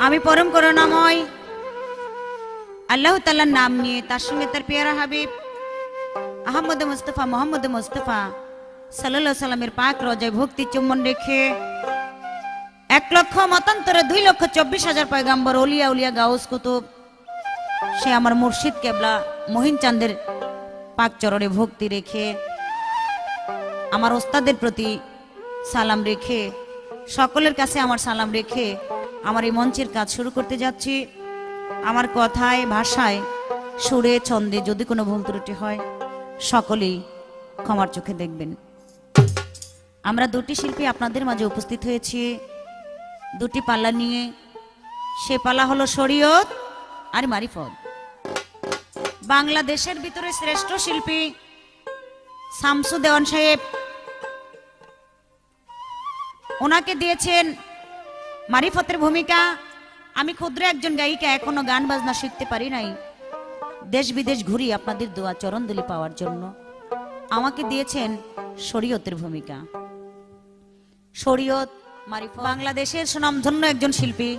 আমি পরম করুণাময় আল্লাহ তাআলার নাম নিয়ে তার সঙ্গে তার পেয়ারা হাবিব আহমদ মুস্তাফা মোহাম্মদ মুস্তাফা সাল্লাল্লাহু সাল্লামের পাক রোজায় ভক্তি চুম্বন রেখে 1 লক্ষ মতান্তরে 2,24,000 পয়গম্বর ওলিয়া উলিয়া গাউস কুতুব সে আমার মুর্শিদ কেবলা মহিন চাঁদের পাক চরণে ভক্তি রেখে আমার ওস্তাদের প্রতি সালাম রেখে সকলের কাছে আমার সালাম রেখে আমার এই মঞ্চের কাজ শুরু করতে যাচ্ছি। আমার কথায় ভাষায় সুরে ছন্দে যদি কোনো ভুল ত্রুটি হয় সকলেই ক্ষমার চোখে দেখবেন। আমরা দুটি শিল্পী আপনাদের মাঝে উপস্থিত হয়েছি দুটি পাল্লা নিয়ে। সে পাল্লা হলো শরীয়ত আর মারিফত। বাংলাদেশের ভিতরে শ্রেষ্ঠ শিল্পী শামসু দেওয়ান সাহেব, ওনাকে দিয়েছেন মারিফতের ভূমিকা। আমি ক্ষুদ্র একজন গায়িকা, এখনো গান বাজনা শিখতে পারি নাই, দেশ বিদেশ ঘুরি আপনাদের দোয়া চরণদুলি পাওয়ার জন্য। আমাকে দিয়েছেন শরীয়তের ভূমিকা। শরীয়ত মারিফত বাংলাদেশের সুনামধন্য একজন শিল্পী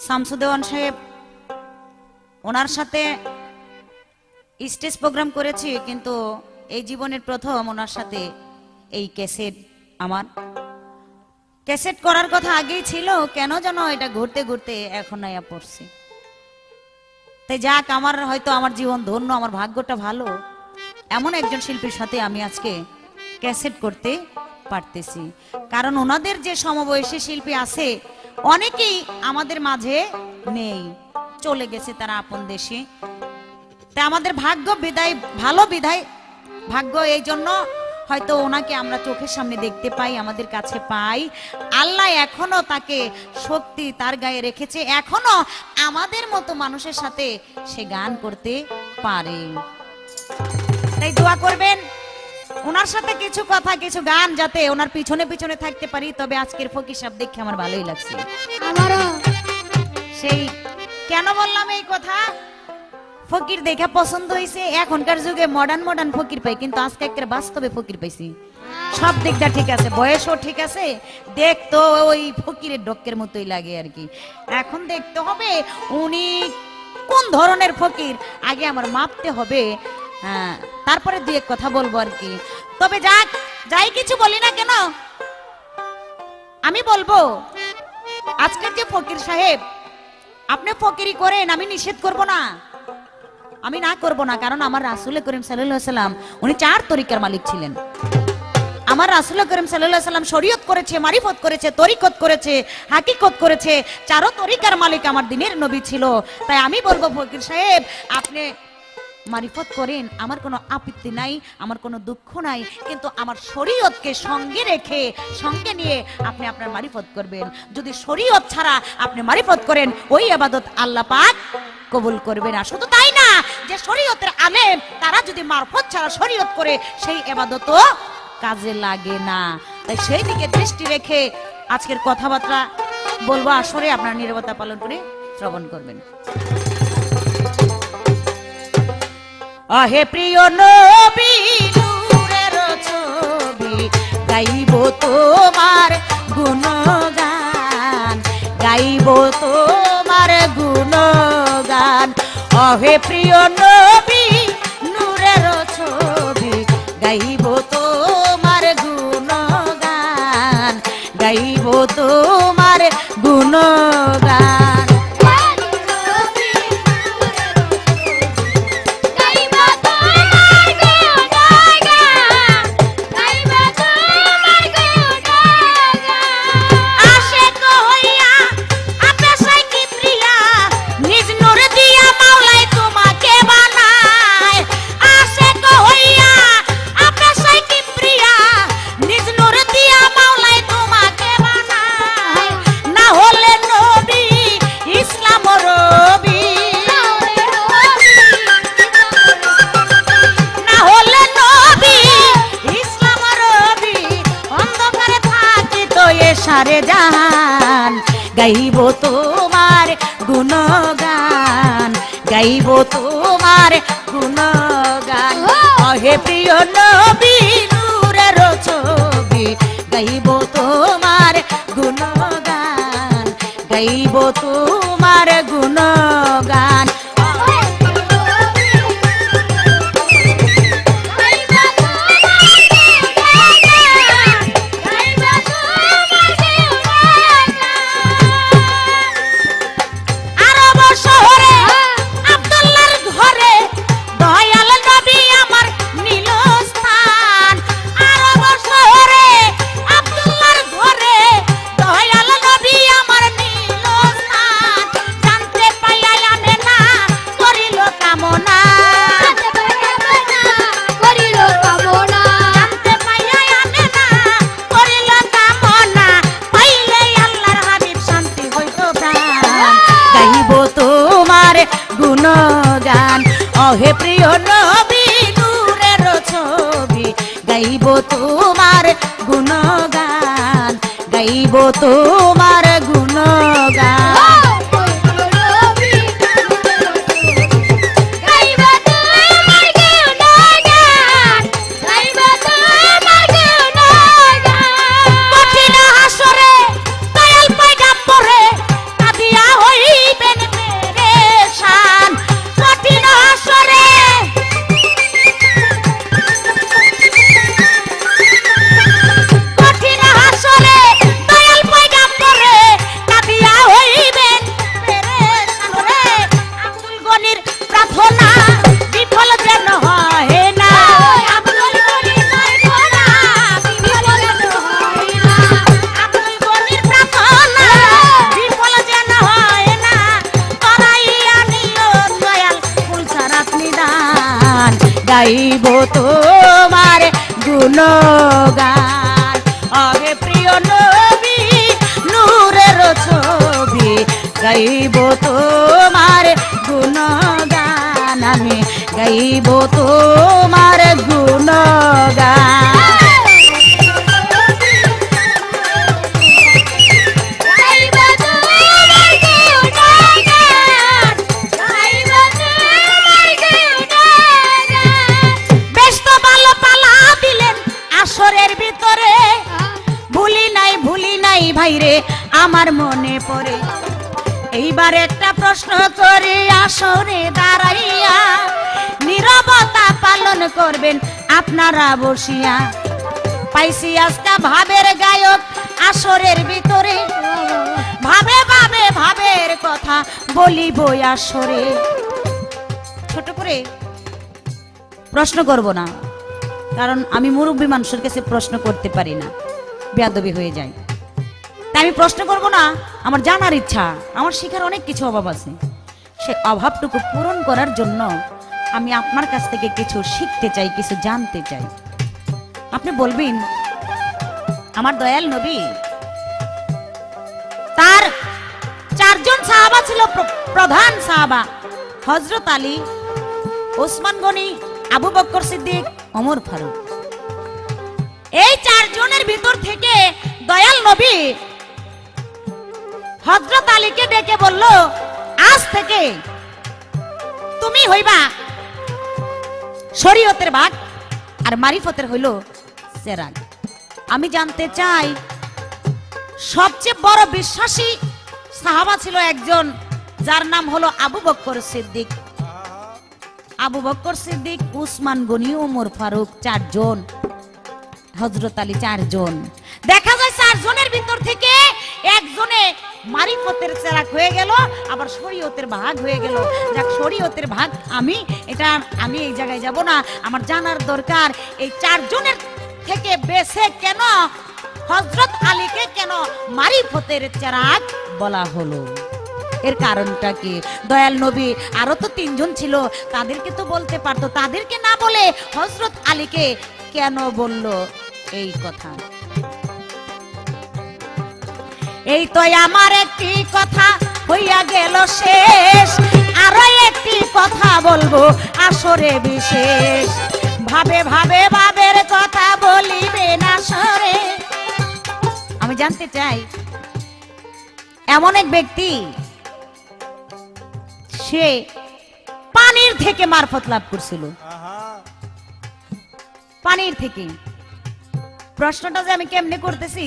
শামসু দেওয়ান সাহেব, ওনার সাথে স্টেজ প্রোগ্রাম করেছি, কিন্তু এই জীবনের প্রথম ওনার সাথে এই ক্যাসেট। আমার ক্যাসেট করার কথা আগেই ছিল, কেন যেন এটা ঘুরতে ঘুরতে এখন আয়া পড়ছে। তাই যাক, আমার হয়তো আমার জীবন ধন্য, আমার ভাগ্যটা ভালো, এমন একজন শিল্পীর সাথে আমি আজকে ক্যাসেট করতে পারতেছি। কারণ ওনাদের যে সমবয়সী শিল্পী আছে অনেকেই আমাদের মাঝে নেই, চলে গেছে তারা আপন দেশে। তাই আমাদের ভাগ্য বিদায় ভালো, বিদায় ভাগ্য, এই জন্য হয়তো ওনাকে আমরা চোখের সামনে দেখতে পাই, আমাদের কাছে পাই। আল্লাহ এখনো তাকে শক্তি তার গায়ে রেখেছে, এখনো আমাদের মতো মানুষের সাথে সে গান করতে পারে। তাই দোয়া করবেন ওনার সাথে কিছু কথা কিছু গান যাতে ওনার পিছনে পিছনে থাকতে পারি। তবে আজকের ফকির সাহেব দেখে আমার ভালোই লাগছে। আমারও সেই কেন বললাম এই কথা, ফকির দেখে পছন্দ হয়েছে। এখনকার যুগে মডার্ন মডার্ন ফকির পাই, কিন্তু আজকে একটা বাস্তবে ফকির পাইছি। সব দিকটা ঠিক আছে, বয়সও ঠিক আছে, দেখতো ওই ফকিরের ডক্কের মতোই লাগে আর কি। এখন দেখতে হবে উনি কোন ধরনের ফকির, আগে আমার মাপতে হবে, হ্যাঁ, তারপরে দুই এক কথা বলবো আর কি। তবে যাক, যাই কিছু বলি না কেন, আমি বলবো আজকের যে ফকির সাহেব, আপনি ফকিরি করেন, আমি নিষেধ করব না, আমি না করব না। কারণ আমার রাসূল করিম সাল্লাল্লাহু আলাইহি সাল্লাম উনি 4 তরিকার মালিক ছিলেন। আমার রাসূল করিম সাল্লাল্লাহু আলাইহি সাল্লাম শরীয়ত করেছে, মারিফত করেছে, তরিকত করেছে, হাকিকত করেছে, 4 তরিকার মালিক আমার দিনের নবী ছিল। তাই আমি বলবো ফকির সাহেব, আপনি মারিফত করেন, আমার কোনো আপত্তি নাই, আমার কোনো দুঃখ নাই, কিন্তু আমার শরীয়তকে সঙ্গে রেখে সঙ্গে নিয়ে আপনি আপনার মারিফত করবেন। যদি শরীয়ত ছাড়া আপনি মারিফত করেন, ওই ইবাদত আল্লাহ পাক কবুল করবে না। শুধু তাই না, যে শরীয়তের আলেম তারা যদি মারফত ছাড়া শরীয়ত করে, সেই ইবাদতও কাজে লাগে না। তাই সেই দিকে দৃষ্টি রেখে আজকের কথাবার্তা বলবো, আসরে আপনারা নীরবতা পালন করে শ্রবণ করবেন। আহে প্রিয় নবী নূরের ছবি, গাইব তোমার গুণগান, গাইব তোমার গুণগান। আহে প্রিয় নবী নূরের ছবি, গাইব তোমার গুণগান, গাইব তোমার গুণগান। সারে জাহান গাইব তোমার গুণগান, গাইব তোমার গুণগান। হে প্রিয় নবী নূরের ছবি, গাইব তোমার গুণগান, গাইব তোমার গুণগান। গুণগান অহে প্রিয় নবী নূরের ছবি, গাইব তোমার গুণগান, গাইব তোমার গুণগান। গাইব তোমার গুণগান অগে প্রিয় নবী নূরের ছবি, গাইব তোমার গুণগান, আমি গাইব তোমার গুণগান। ভাইরে আমার মনে পড়ে এইবার একটা প্রশ্ন করে আসরে দাঁড়াইয়া, নীরবতা পালন করবেন আপনারা বসিয়া। পাইছি আজকা ভাবের গায়ক আসরের ভিতরে, ভাবে ভাবে ভাবের কথা বলিব আসরে। ছোট করে প্রশ্ন করব না, কারণ আমি মুরব্বী মানুষের কাছে প্রশ্ন করতে পারি না, বেয়াদবি হয়ে যায়। আমি প্রশ্ন করব না, আমার জানার ইচ্ছা, আমার শিখার অনেক কিছু অভাব আছে, সে অভাবটুকু পূরণ করার জন্য আমি আপনার কাছ থেকে কিছু শিখতে চাই, কিছু জানতে চাই। আপনি বলবেন আমার দয়াল নবী তার চারজন সাহাবা ছিল, প্রধান সাহাবা হযরত আলী, ওসমান গনি, আবু বকর সিদ্দিক, ওমর ফারুক। এই চারজনের ভিতর থেকে দয়াল নবী হযরত আলীকে ডেকে বলল, আজ থেকে তুমি হইবা শরীয়তের ভাগ আর মারিফতের হইল চেরাগ। আমি জানতে চাই সবচেয়ে বড় বিশ্বাসী সাহাবা ছিল একজন, যার নাম হলো আবু বকর সিদ্দিক। আবু বকর সিদ্দিক, উসমান গনি, ওমর ফারুক, চারজন, হযরত আলী চারজন। দেখা যায় চারজনের ভিতর থেকে একজনে মারিফতের চেরাগ হয়ে গেল, আবার শরীয়তের ভাগ হয়ে গেল। যাক, শরীয়তের ভাগ আমি এই জায়গায় যাব না, আমার জানার দরকার এই চারজনের থেকে বেছে কেন হযরত আলীকে কেন মারিফতের চেরাগ বলা হলো, এর কারণটা কি? দয়াল নবী আরো তো তিনজন ছিল, তাদেরকে তো বলতে পারতো, তাদেরকে না বলে হযরত আলীকে কেন বলল এই কথা? এই তো আমার একটি কথা হইয়া গেল শেষ, আরো একটি কথা বলবো আসরে বিশেষ। ভাবে ভাবে ভাবের কথা বলিবে না সরে। আমি জানতে চাই, এমন এক ব্যক্তি, সে পানির থেকে মারফত লাভ করছিল, পানির থেকে। প্রশ্নটা যে আমি কেমনে করতেছি,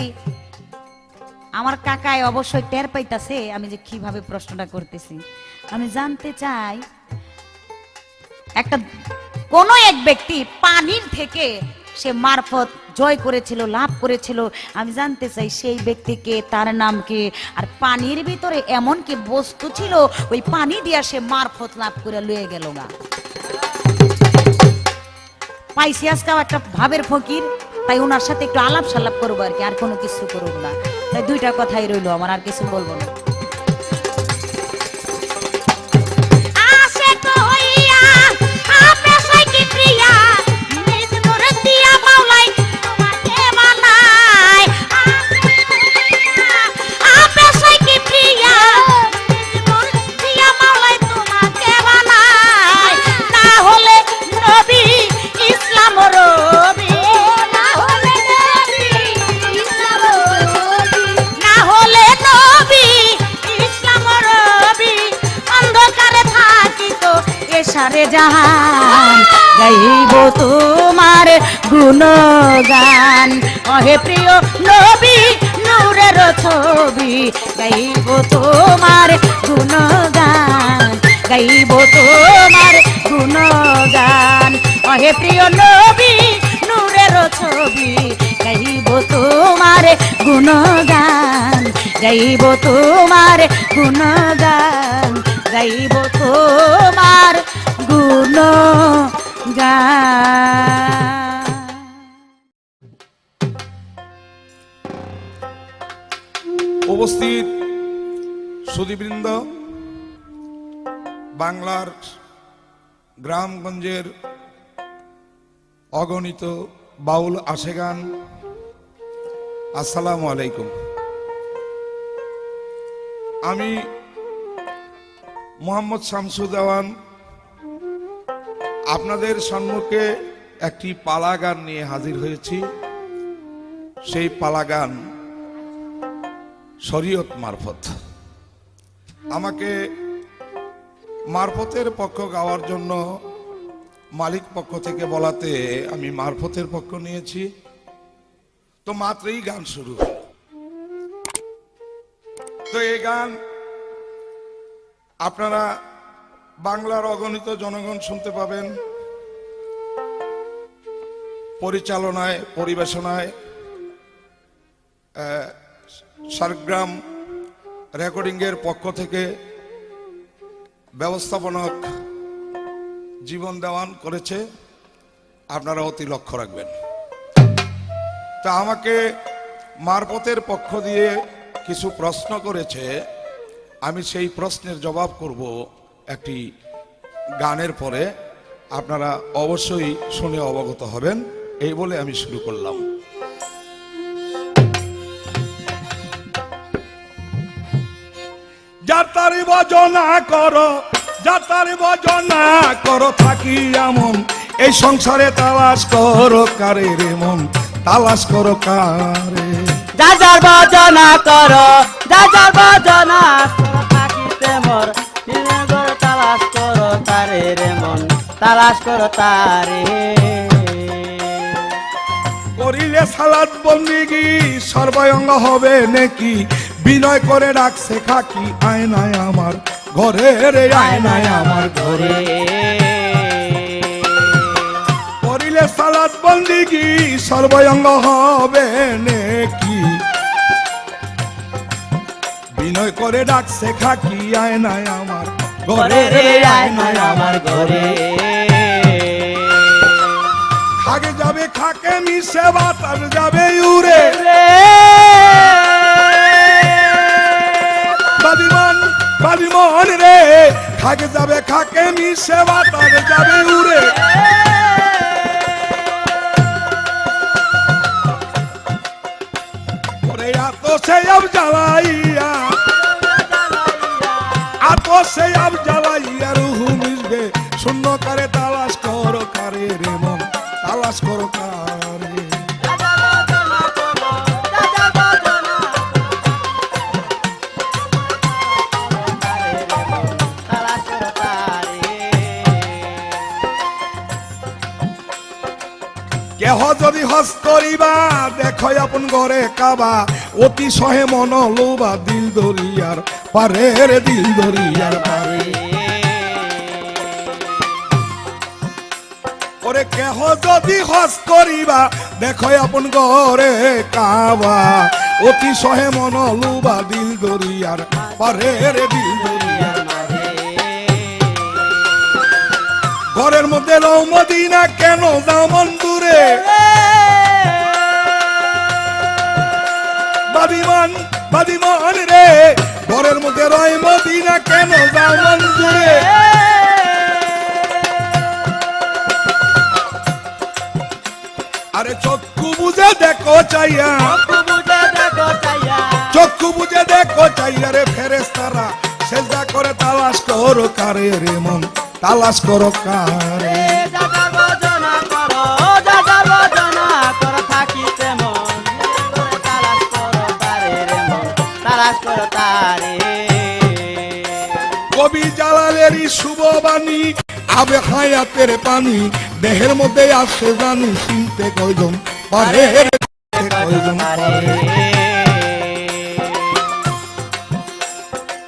আমার কাকাই অবশ্যই টের পাইতাছে আমি যে কিভাবে প্রশ্নটা করতেছি। আমি জানতে চাই একটা কোন এক ব্যক্তি পানির থেকে সে মারফত জয় করেছিল, লাভ করেছিল। আমি জানতে চাই সেই ব্যক্তিকে, তার নাম কি, আর পানির ভিতরে এমন কি বস্তু ছিল ওই পানি দিয়া সে মারফত লাভ করে লয়ে গেল গা। পাইছি আজকাল একটা ভাবের ফকির, তাই ওনার সাথে একটু আলাপ সালাপ করবো আর কি, আর কোনো কিছু করবো না। তাই দুইটা কথাই রইলো আমার, আর কিছু বলবো না। সারে জাহান গাইব তোমার গুণগান, অহে প্রিয় নবী নূরের ছবি গাইব তোমার গুণগান, গাইব তোমার গুণগান, অহে প্রিয় নবী নূরের ছবি গাইব তোমার গুণগান, গাইব তোমার গুণগান, গাইব তোমার গুণগান। উপস্থিত সুধীবৃন্দ, বাংলার গ্রামগঞ্জের অগণিত বাউল আশেগান, আসসালামু আলাইকুম। আমি মোহাম্মদ শামসুজ্জামান আপনাদের সম্মুখে একটি পালা গান নিয়ে হাজির হয়েছি। সেই পালা গান শরীয়ত মারফত। আমাকে মারফতের পক্ষ গাওয়ার জন্য মালিক পক্ষ থেকে বলাতে আমি মারফতের পক্ষ নিয়েছি। তো মাত্রই গান শুরু। তো এই গান আপনারা বাংলার অগণিত জনগণ শুনতে পাবেন। পরিচালনায়, পরিবেশনায় সারগ্রাম রেকর্ডিংয়ের পক্ষ থেকে ব্যবস্থাপনক জীবন দেওয়ান করেছে, আপনারা অতি লক্ষ্য রাখবেন। তা আমাকে মারফতের পক্ষ দিয়ে কিছু প্রশ্ন করেছে, আমি সেই প্রশ্নের জবাব করব একটি গানের পরে। আপনারা অবশ্যই শুনে অবগত হবেন, এই বলে আমি শুরু করলাম। যাতারি ভজনা করো, যাতারি ভজনা করো, থাকি এমন এই সংসারে তালাশ করো কারে রে মন, তালাশ করো কারে। যাজার ভজনা করো, যাজার ভজনা করো, থাকিতে মোর দিনে ঘর তালাশ করো তারে রে মন, তালাশ করো তারে। করিলে সালাত বন্দিগি সর্বাঙ্গ হবে নাকি, বিনয় করে ডাকছে খাকি আয়নায় আমার ঘরে রে, আয়নায় আমার ঘরে। করিলে সালাত বন্দিগি সর্বাঙ্গ হবে নাকি, বিনয় করে ডাকছে খাকি আয়নায় আমার ঘরে রে, আয়নায় আমার ঘরে। খাগে যাবে খাকে মিশে বাতাস যাবে উড়ে, বাবিমন বাবিমন রে, খাগে যাবে খাকে মিশে বাতাস যাবে উড়ে। ওরে এত সে আব জ্বালাইয়া, এত সে আব জ্বালাইয়া রুহু মিশবে শূন্য করে, তালাশ করো কারে রে মন, তালাশ করো কারে। কেহ যদি হস করিবা দেখো আপন ঘরে কাবা অতি সহে মন লোবা দিল দরিয়ার পারে রে দিল দরিয়ার পারে ওরে কেহ যদি হস করিবা দেখো আপন ঘরে কাবা অতি সহে মন লোবা দিল দরিয়ার পারে রে দিল দরিয়ার ঘরের মধ্যে রও মদিনা কেন যাও মন দূরে বাদিমান রে ঘরের মধ্যে রয় মদিনা কেন যাও মন দূরে আরে চক্ষু বুঝে দেখো চাইয়া চক্ষু বুঝে দেখো চাইয়া রে ফেরেশতারা সেজদা করে তালাশ করো কারে রে মন তালাশ করো কারে কবি জালালেরই শুভ বাণী আবে হায়াতের পানি দেহের মধ্যে আসে জানি চিনতে কয়জন পারে কয়জন পারে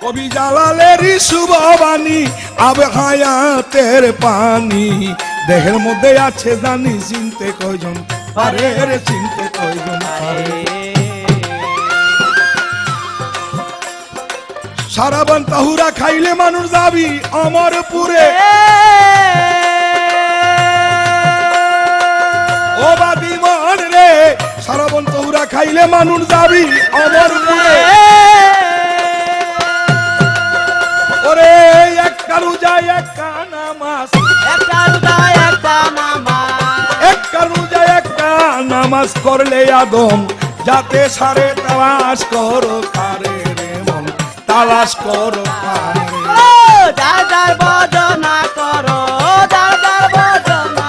কবি জালালেরই শুভ বাণী আবে হায়াতের পানি দেহের মধ্যে আছে জানি চিনতে কয়জন পারে রে চিনতে কয়জন পারে সারাবান তাহুরা খাইলে মানুষ যাবি অমরপুরে ও বাদিমান রে সারাবান তাহুরা খাইলে মানুষ যাবি অমরপুরে ওরে একটা রোজা একটা নামাজ একটা নামাজ করলে আদম যাতে সারে তালাশ করো কারে রে মন তালাশ করো কারে যার বদনা করো যার বদনা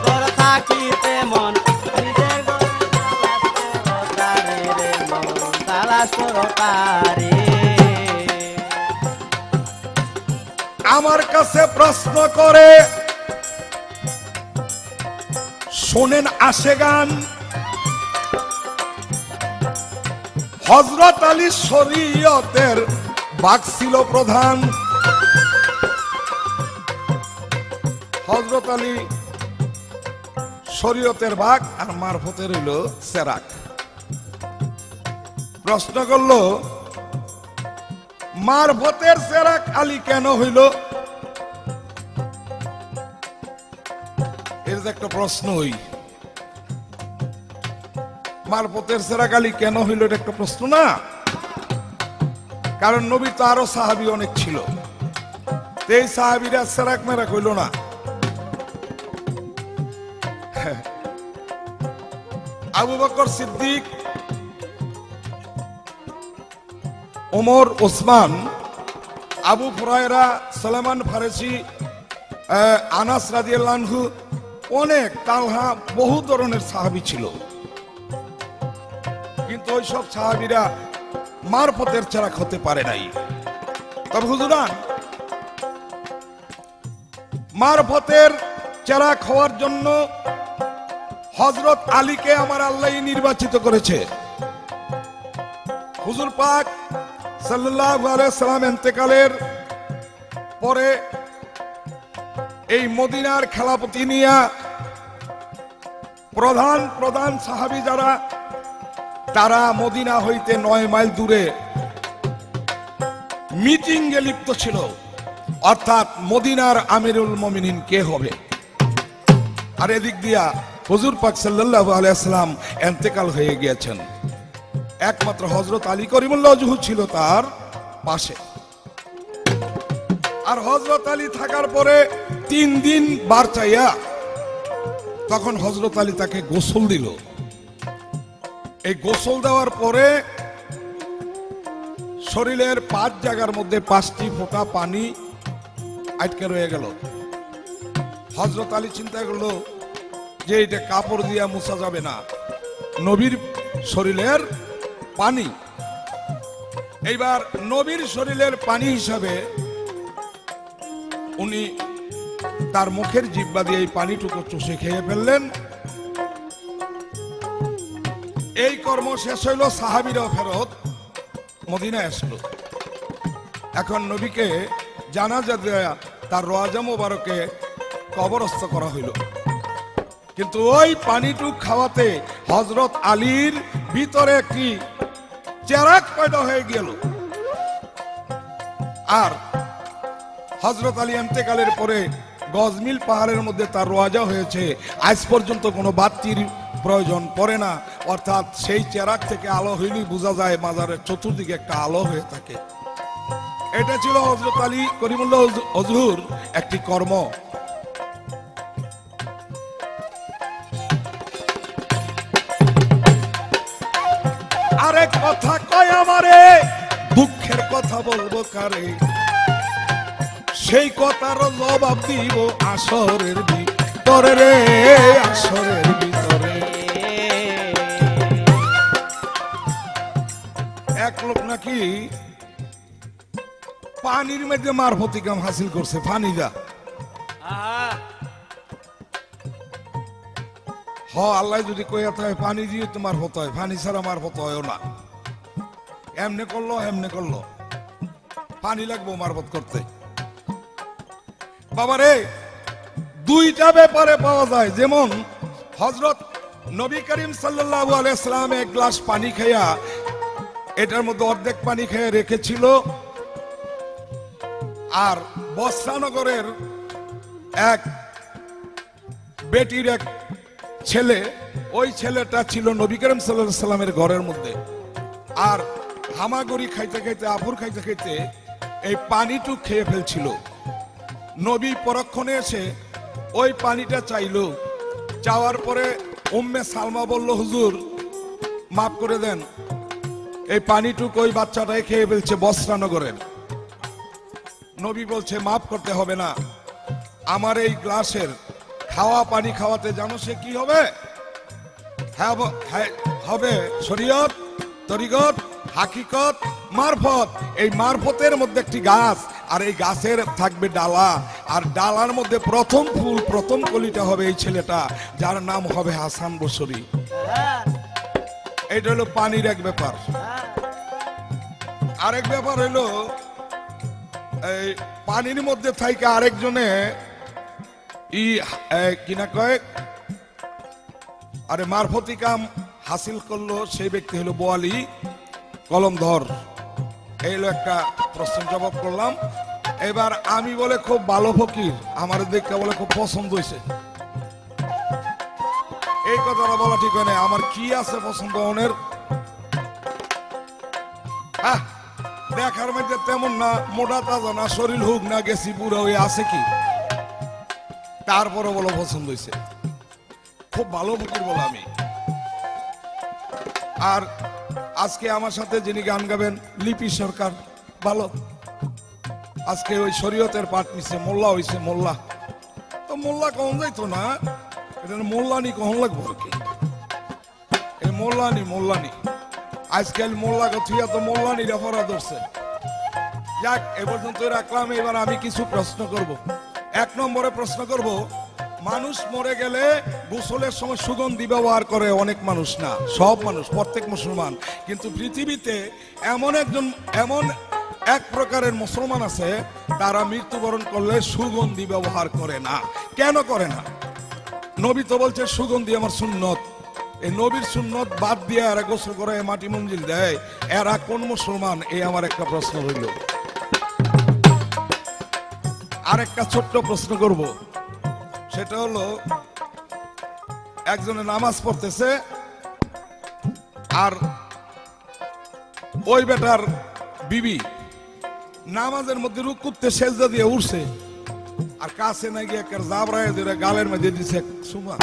কর থাকিতে মন নিজের তালাশ করো কারে আমার কাছে প্রশ্ন করে শোনেন আসে গান হযরত আলী শরীয়তের বাক ছিল প্রধান হযরত আলী শরীয়তের বাক আর মারফতের হইল সেরাক প্রশ্ন করলো মারফতের সেরাক আলী কেন হইল এর যে একটা প্রশ্ন হই মারফতের সেরাক আলী কেন হইল এটা একটা প্রশ্ন না কারণ নবী তো আরো সাহাবী অনেক ছিল এই সাহাবীরা সেরাক মেরাক হইল না আবু বকর সিদ্দিক ওমর ওসমান আবু হুরায়রা সালমান ফারসি আনাস রাদিয়াল্লাহু আনহু অনেক তালহা বহু ধরনের সাহাবী ছিল কিন্তু ওই সব সাহাবীরা মারফতের চেরাক হতে পারে নাই তবে হুজুরান মারফতের চেরাক হওয়ার জন্য হযরত আলীকে আমার আল্লাহ নির্বাচিত করেছে হুজুর পাক সাল্লাল্লাহু আলাইহি সাল্লাম ইন্তেকালের পরে এই মদিনার খেলাফতি নিয়া প্রধান সাহাবী যারা তারা মদিনা হইতে 9 মাইল দূরে মিটিং এ লিপ্ত ছিল অর্থাৎ মদিনার আমিরুল মুমিনিন কে হবে আর এদিক দিয়া হুজুর পাক সাল্লাল্লাহু আলাইহি সাল্লাম ইন্তেকাল হয়ে গিয়েছেন একমাত্র হযরত আলী করিমুল্লাহ ওয়াজহু ছিল তার পাশে আর হযরত আলী থাকার পরে 3 দিন বার চাইয়া তখন হযরত আলী তাকে গোসল দিল এই গোসল দেওয়ার পরে শরীরের 5 জায়গার মধ্যে 5টি ফোঁটা পানি আটকে রয়ে গেল হযরত আলী চিন্তা করলো যে এটা কাপড় দিয়া মুছা যাবে না নবীর শরীরের পানি এইবার নবীর শরীরের পানি হিসাবে উনি তার মুখের জিহ্বা দিয়ে এই পানিটুকু চুষে খেয়ে ফেললেন এই কর্ম শেষ হইল, সাহাবীরা ফেরত মদিনায় আসলো। এখন নবীকে জানাজা দেয়া তার রোয়াজা মোবারকে কবরস্থ করা হইল। কিন্তু ওই পানিটুক খাওয়াতে হযরত আলীর ভিতরে একটি চেরাগ পয়দা হয়ে গেল। আর হযরত আলী ইন্তেকালের পরে গজমিল পাহাড়ের মধ্যে তার রোয়াজা হয়েছে। আজ পর্যন্ত কোনো বাতির প্রয়োজন পড়ে না, অর্থাৎ সেই চেরাগ থেকে আলো হইলেই বোঝা যায় মাজারের চতুর্দিকে একটা আলো হয়ে থাকে। এটা ছিল হযরত আলী করিমুল্লাহ হুজুর একটি কর্ম। আরেক কথা কয় আমারে, দুঃখের কথা বলবো কারে, সেই কথার জবাব দিব আসরের ভিতরে রে, আসরের ভিতরে। এক লোক নাকি পানির মধ্যে মারফতি কাম হাসিল করছে, পানি যা আল্লাহ যদি কইয়া থাকে পানি দিয়ে তোমার হতে হয়, পানি ছাড়া মারফত হয় না। এমনে করলো পানি লাগবো মারফত করতে। বাবারে দুইটা ব্যাপারে পাওয়া যায়, যেমন হযরত নবী করিম সাল্লাল্লাহু আলাইহি সাল্লাম এক গ্লাস পানি খাইয়া এটার মধ্যে অর্ধেক পানি খেয়ে রেখেছিল। আর বস্ত্রানগরের এক বেটির এক ছেলে, ওই ছেলেটা ছিল নবী করিম সাল্লাল্লাহু আলাইহি সাল্লামের ঘরের মধ্যে। আর হামাগুড়ি খাইতে খাইতে, আফুর খাইতে খাইতে এই পানিটু খেয়ে ফেলছিল। নবী পরক্ষণে এসে ওই পানিটা চাইল। চাওয়ার পরে উম্মে সালমা বলল, হুজুর মাফ করে দেন, এই পানিটুকু ওই বাচ্চাটাই খেয়ে ফেলছে বস্ত্রানগরের। নবী বলছে মাফ করতে হবে না, আমার এই গ্লাসের খাওয়া পানি খাওয়াতে জানো সে কি হবে? হবে শরীয়ত, তরিকত, হাকিকত, মারফত। এই মারফতের মধ্যে একটি গাছ, আর এই গাছের থাকবে ডালা, আর ডালার মধ্যে প্রথম ফুল, প্রথম কলিটা হবে এই ছেলেটা, যার নাম হবে হাসান বসরি। এটা হলো পানির এক ব্যাপার। আরেক ব্যাপার হইলো এই পানির মধ্যে থাইকা আরেকজনে কিনা কয় আরে মারফতি কাম হাসিল করলো, সেই ব্যক্তি হলো বোয়ালি কলমধর। এই হলো একটা প্রশ্ন জবাব করলাম। এবার আমি বলে খুব ভালো ফকির, আমার দেখতে বলে খুব পছন্দ হয়েছে। এই কথাটা বলা ঠিক হয় না। আমার কি আছে পছন্দ ওনের? দেখার মধ্যে তেমন না, মোটা তাজা না, শরীর হোক না, গেছি বুড়া হয়ে আছে কি, তারপরে বলো পছন্দ হয়েছে। খুব ভালো ফকির বলো আমি। আর আজকে আমার সাথে যিনি গান গাবেন লিপি সরকার, ভালো। আজকে ওই শরীয়তের পাঠ নিচ্ছে, মোল্লা হয়েছে। মোল্লা তো মোল্লা কখন যাইতো না, এটা মোল্লানি কখন লাগবো কি? এই মোল্লানি আজকাল মোল্লা গথিয়া তো মোল্লানি রেফারা ধরছে। যাক, এ পর্যন্ত রাখলাম। এবার আমি কিছু প্রশ্ন করব। এক নম্বরে প্রশ্ন করব, মানুষ মরে গেলে গোসলের সময় সুগন্ধি ব্যবহার করে অনেক মানুষ, না সব মানুষ, প্রত্যেক মুসলমান। কিন্তু পৃথিবীতে এমন এক প্রকারের মুসলমান আছে, তারা মৃত্যুবরণ করলে সুগন্ধি ব্যবহার করে না। কেন করে না? নবী তো বলছে সুগন্ধি আমার সুন্নত। এই নবীর সুন্নত বাদ দিয়ে এরা গোসল করে মাটি মঞ্জিল দেয়, এরা কোন মুসলমান? এই আমার একটা প্রশ্ন হইল। আরেকটা ছোট্ট প্রশ্ন করব, সেটা হলো একজনে নামাজ পড়তেছে, আর ওই বেটার বিবি নামাজের মধ্যে রুকুতে সেজদা দিয়ে উঠছে, আর কাছে না গিয়ে একটা জাবরায় ধরে গালের মধ্যে দিছে সুমা।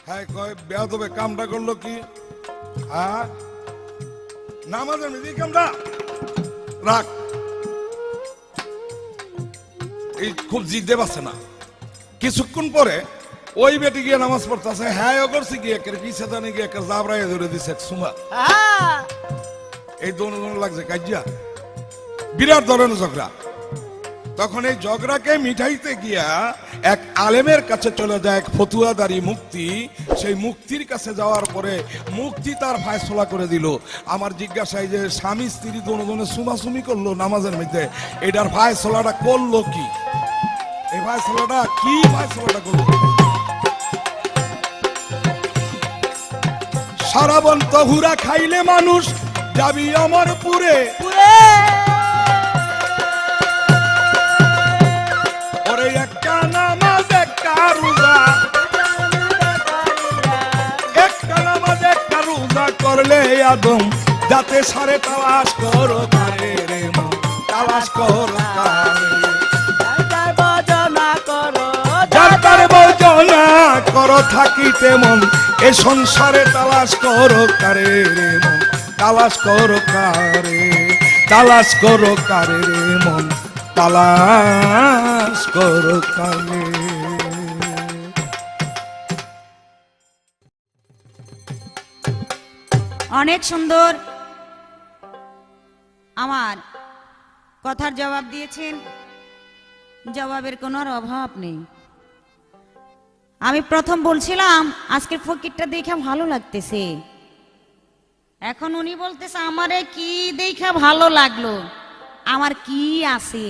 হ্যাঁ, কয় বেয়াদবে কামটা করলো কি? হ্যাঁ, নামাজের মধ্যে কামটা রাখ। এই খুব জিদে পাচ্ছে না। কিছুক্ষণ পরে ওই বেটি গিয়ে নামাজ পড়তেছে, হ্যাঁ ও করছে গিয়ে পিছে জানে গিয়ে একটা জাবরায় ধরে দিছে সুমা। এই দোনো লাগছে কাজিয়া, বিরাট ধরনের ঝগড়া। তখন এই ঝগড়াকে মিটাইতে গিয়া এক আলেমের কাছে চলে যায়, এক ফতুয়াদারি মুক্তি। সেই মুক্তির কাছে যাওয়ার পরে মুক্তি তার ফায়সলা করে দিল। আমার জিজ্ঞাসায় যে স্বামী স্ত্রী দুজনে সুমাসুমি করলো নামাজের মধ্যে, এটার ফায়সলাটা করলো কি? এই ফায়সলাটা কি? ফায়সলাটা করলো সারাবন তহুরা খাইলে মানুষ যাবি আমার পুরে, ওরে একটা নামাজ একটা রোজা, একটা নামাজ একটা রোজা করলে আদম যাতে সারে তালাশ করো তারে রে মন, তালাশ করো তারে, যার বজনা করো থাকিতে মন, এ সংসারে তালাশ করো কারে রে মন, তালাশ করো কারে, তালাশ করো কারে রে মন, তালাশ করো কারে। অনেক সুন্দর আমার কথার জবাব দিয়েছেন, জবাবের কোনো অভাব নেই। আমি প্রথম বলছিলাম আজকের ফকিরটা দেখে ভালো লাগতেছে, এখন উনি বলতেছে আমারে কি দেখে ভালো লাগলো, আমার কি আছে?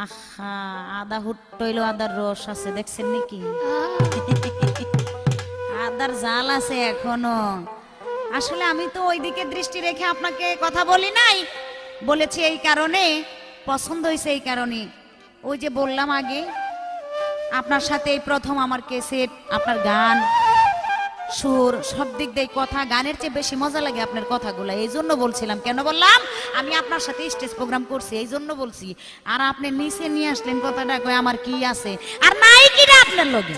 আহা, আদা হুট্টইলো, আদার রস আছে, দেখছেন নাকি? আদার জাল আছে এখনো। আসলে আমি তো ওইদিকে দৃষ্টি রেখে আপনাকে কথা বলি নাই, বলেছি এই কারণে, পছন্দ হয়েছে এই কারণে। ওই যে বললাম আগে, আপনার সাথে এই প্রথম আমার কেসেট, আপনার গান, সুর, সব দিক দিয়ে কথা, গানের চেয়ে বেশি মজা লাগে আপনার কথাগুলো। এই জন্য বলছিলাম, কেন বললাম, আমি আপনার সাথে স্টেজ প্রোগ্রাম করছি এই জন্য বলছি। আর আপনি নিচে নিয়ে আসলেন কথাটা, কই আমার কি আছে আর নাই কিনা আপনার লগে,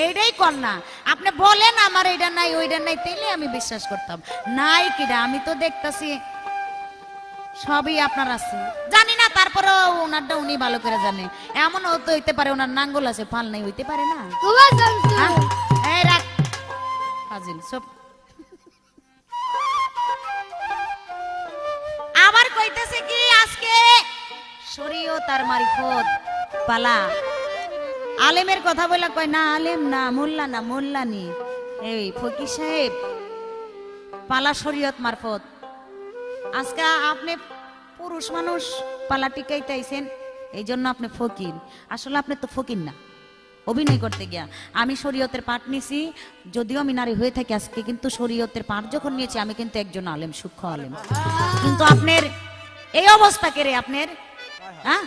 এইটাই কর না। আপনি বলেন আমার এইটা নাই ওইটা নাই, তাইলে আমি বিশ্বাস করতাম। নাই কিনা আমি তো দেখতাছি সবই আপনার আছে, জানি না, তারপরেও ওনারটা উনি ভালো করে জানে। এমন হতে হইতে পারে ওনার নাঙ্গল আছে, ফাল নাই, হইতে পারে না? হ্যাঁ? এই রাখ ফাজিল সব। আবার কইতেছে কি আজকে শরীয়ত আর মারিফত পালা, আলেমের কথা বলে কয় না আলেম না, মোল্লা না, মোল্লানি। এই ফকির সাহেব পালা শরীয়ত মারফত। আজকে আপনি পুরুষ মানুষ পালা টিকাইতেছেন, এই জন্য আপনি ফকির। আসলে আপনি তো ফকির না, অভিনয় করতে গিয়া। আমি শরীয়তের পাঠ নিছি, যদিও আমি নারী হয়ে থাকি আজকে, কিন্তু শরীয়তের পাঠ যখন নিয়েছি আমি কিন্তু একজন আলেম, সূক্ষ্ম আলেম। কিন্তু আপনার এই অবস্থা কে রে আপনার? হ্যাঁ,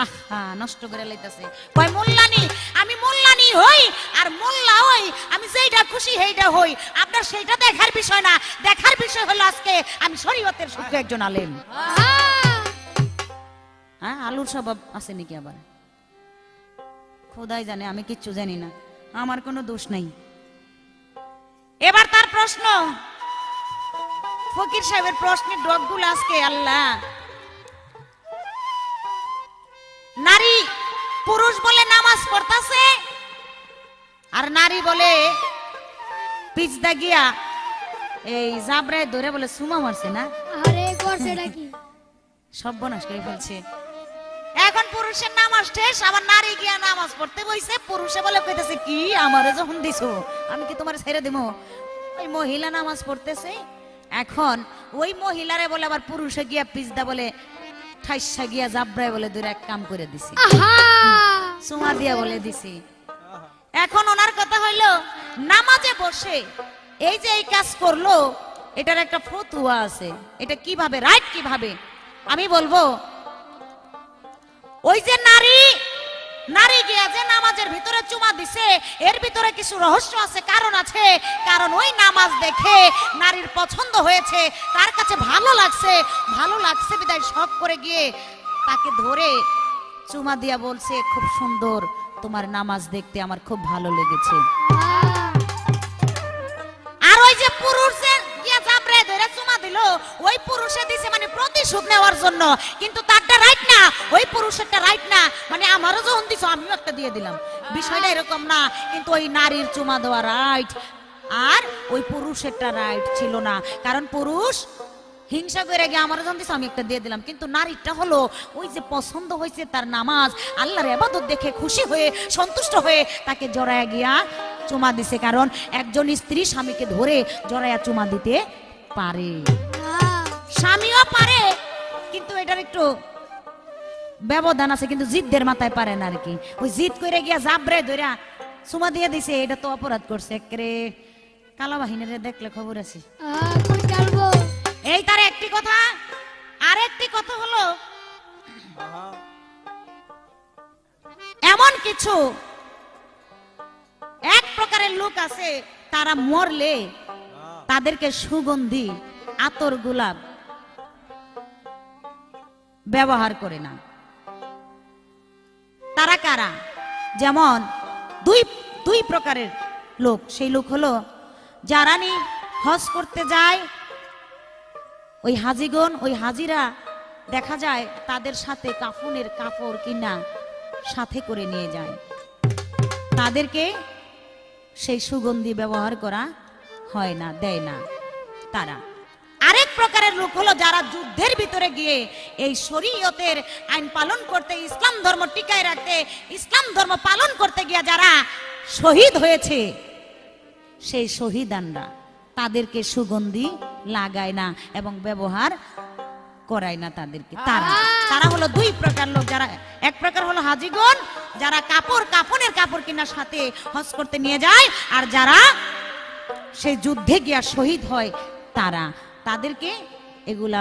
আহা, নষ্ট করে লাইতাছে। কয় মোল্লানি, আমি মোল্লানি হই আর মোল্লা হই, আমি যেইটা খুশি সেইটা হই। আপনার সেইটা দেখার বিষয় না, দেখার বিষয় হলো আজকে আমি শরীয়তের সূক্ষ্ম একজন আলেম। হ্যাঁ, আলুর স্বভাব আছে নাকি আবার? খোদাই জানে, আমি কিচ্ছু জানি না, আমার কোনো দোষ নাই। এবার তার প্রশ্ন, ফকির সাহেবের প্রশ্নের ডগগুলো আজকে আল্লাহ। নারী পুরুষ বলে নামাজ পড়তাছে আর নারী বলে পিছদা গিয়া এই জাবরায় ধরে বলে সুমা মারছে না? আরে করছে নাকি? সর্বনাশ করে ফেলছে। এখন পুরুষের নামাজ শেষ, আবার নারী গিয়া নামাজ পড়তে বইছে। পুরুষে বলে কইতেছে কি আমারে যখন দিছো আমি কি তোমার ছেড়ে দেবো? ওই মহিলা নামাজ পড়তেছে, এখন ওই মহিলারে বলে আবার পুরুষে গিয়া পিছদা বলে ঠাইসা গিয়া জাবরায় বলে দূরে এক কাম করে দিছি, সুমা দিয়া বলে দিছি। এখন ওনার কথা হইলো নামাজে বসে এই যে এই কাজ করলো, এটার একটা ফতুয়া আছে, এটা কিভাবে রাইট কিভাবে আমি বলবো। ওই যে নারী গিয়া যে নামাজের ভিতরে চুমা দিছে, এর ভিতরে কিছু রহস্য আছে, কারণ আছে। কারণ ওই নামাজ দেখে নারীর পছন্দ হয়েছে, তার কাছে ভালো লাগছে বিদায় শখ করে গিয়ে তাকে ধরে চুমা দিয়া বলছে খুব সুন্দর, তোমার নামাজ দেখতে আমার খুব ভালো লেগেছে। আর ওই যে পুরুষের গিয়া জাবরায় ধরে চুমা দিল, ওই পুরুষে দিছে মানে প্রতিশোধ নেওয়ার জন্য, কিন্তু তারটা রাইট না, ওই পুরুষেরটা রাইট না, মানে আমারও যখন দিছো আমিও একটা দিয়ে দিলাম, বিষয়টা এরকম না। কিন্তু ওই নারীর চুমা দেওয়া রাইট আর ওই পুরুষেরটা রাইট ছিল না, কারণ পুরুষ হিংসা করে গিয়ে আমার যখন দিছে আমি একটা দিয়ে দিলাম, কিন্তু নারীটা হলো ওই যে পছন্দ হয়েছে তার নামাজ আল্লাহর ইবাদত দেখে খুশি হয়ে সন্তুষ্ট হয়ে তাকে জড়ায়া গিয়া চুমা দিছে, কারণ একজন স্ত্রী স্বামীকে ধরে জড়ায়া চুমা দিতে পারে, স্বামীও পারে, কিন্তু এটার একটু ব্যবধান আছে, কিন্তু জিদদের মাথায় পারে না আর কি। ওই জিদ করে গিয়া জাবরে ধইরা চুমা দিয়ে দিছে, এটা তো অপরাধ করছে একরে। কালা বাহিনীরে দেখলে খবর আছে। এই তার একটি কথা। আর একটি কথা হলো এমন কিছু এক প্রকারের লোক আছে তারা মরলে তাদেরকে সুগন্ধি আতর গোলাপ ব্যবহার করে না। তারা কারা? যেমন দুই প্রকারের লোক। সেই লোক হলো যারা নি হজ করতে যায়, ওই হাজিগণ, ওই হাজিরা দেখা যায় তাদের সাথে কাফনের কাপড় কিনা সাথে করে নিয়ে যায়, তাদেরকে সেই সুগন্ধি ব্যবহার করা হয় না, দেয় না তারা। আরেক প্রকারের লোক হলো যারা যুদ্ধের ভিতরে গিয়ে এই শরীয়তের আইন পালন করতে, ইসলাম ধর্ম টিকায় রাখতে, ইসলাম ধর্ম পালন করতে গিয়ে যারা শহীদ হয়েছে, সেই শহীদানরা তাদেরকে সুগন্ধি লাগায় না এবং ব্যবহার করায় না তাদেরকে। তারা হলো দুই প্রকার লোক। যারা এক প্রকার হলো হাজিগণ, যারা কাফনের কাপড় কিনার সাথে হজ করতে নিয়ে যায়, আর যারা সেই যুদ্ধে গিয়া শহীদ হয় তাদেরকে এগুলা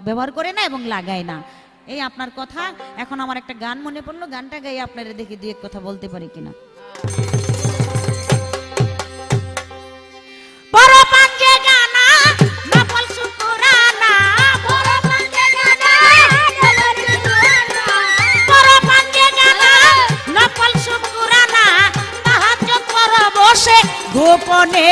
ব্যবহার করে না এবং লাগায় না। এই আপনার কথা। এখন আমার একটা গান মনে পড়লো, গানটা গাই আপনারা দেখি দুই এক কথা বলতে পারি কিনা। গোপনে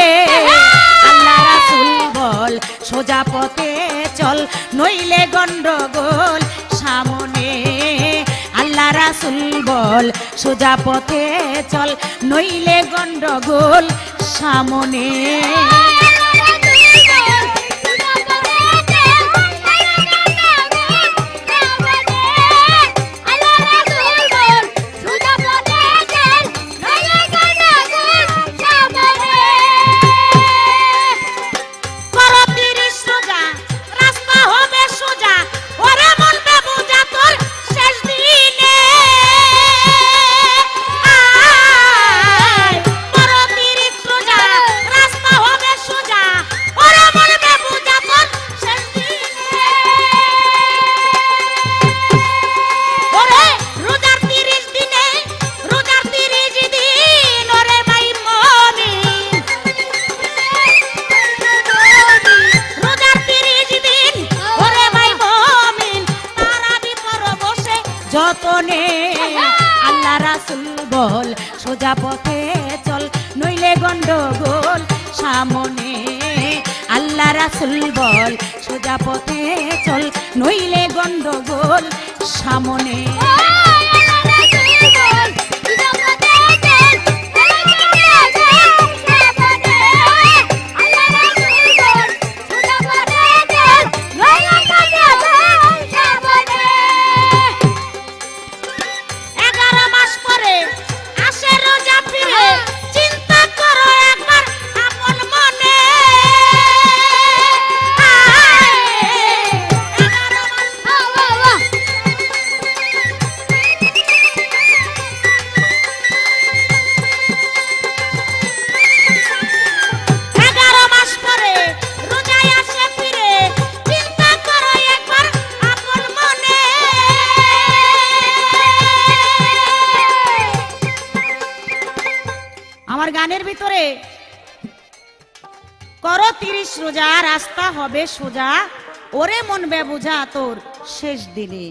আল্লাহ রাসূল বল সোজা পথে চল, নইলে গন্ডগোল সামনে। আল্লাহ রাসূল বল সোজা পথে চল, নইলে গন্ডগোল সামনে। যতনে আল্লাহ রাসূল বল সোজা পথে চল, নইলে গন্ডগোল সামনে। আল্লাহ রাসূল বল সোজা পথে চল, নইলে গন্ডগোল সামনে। গানের ভিতরে করো 30 রোজা, রাস্তা হবে সোজা, ওরে মন বেবুঝা তোর শেষ দিনে।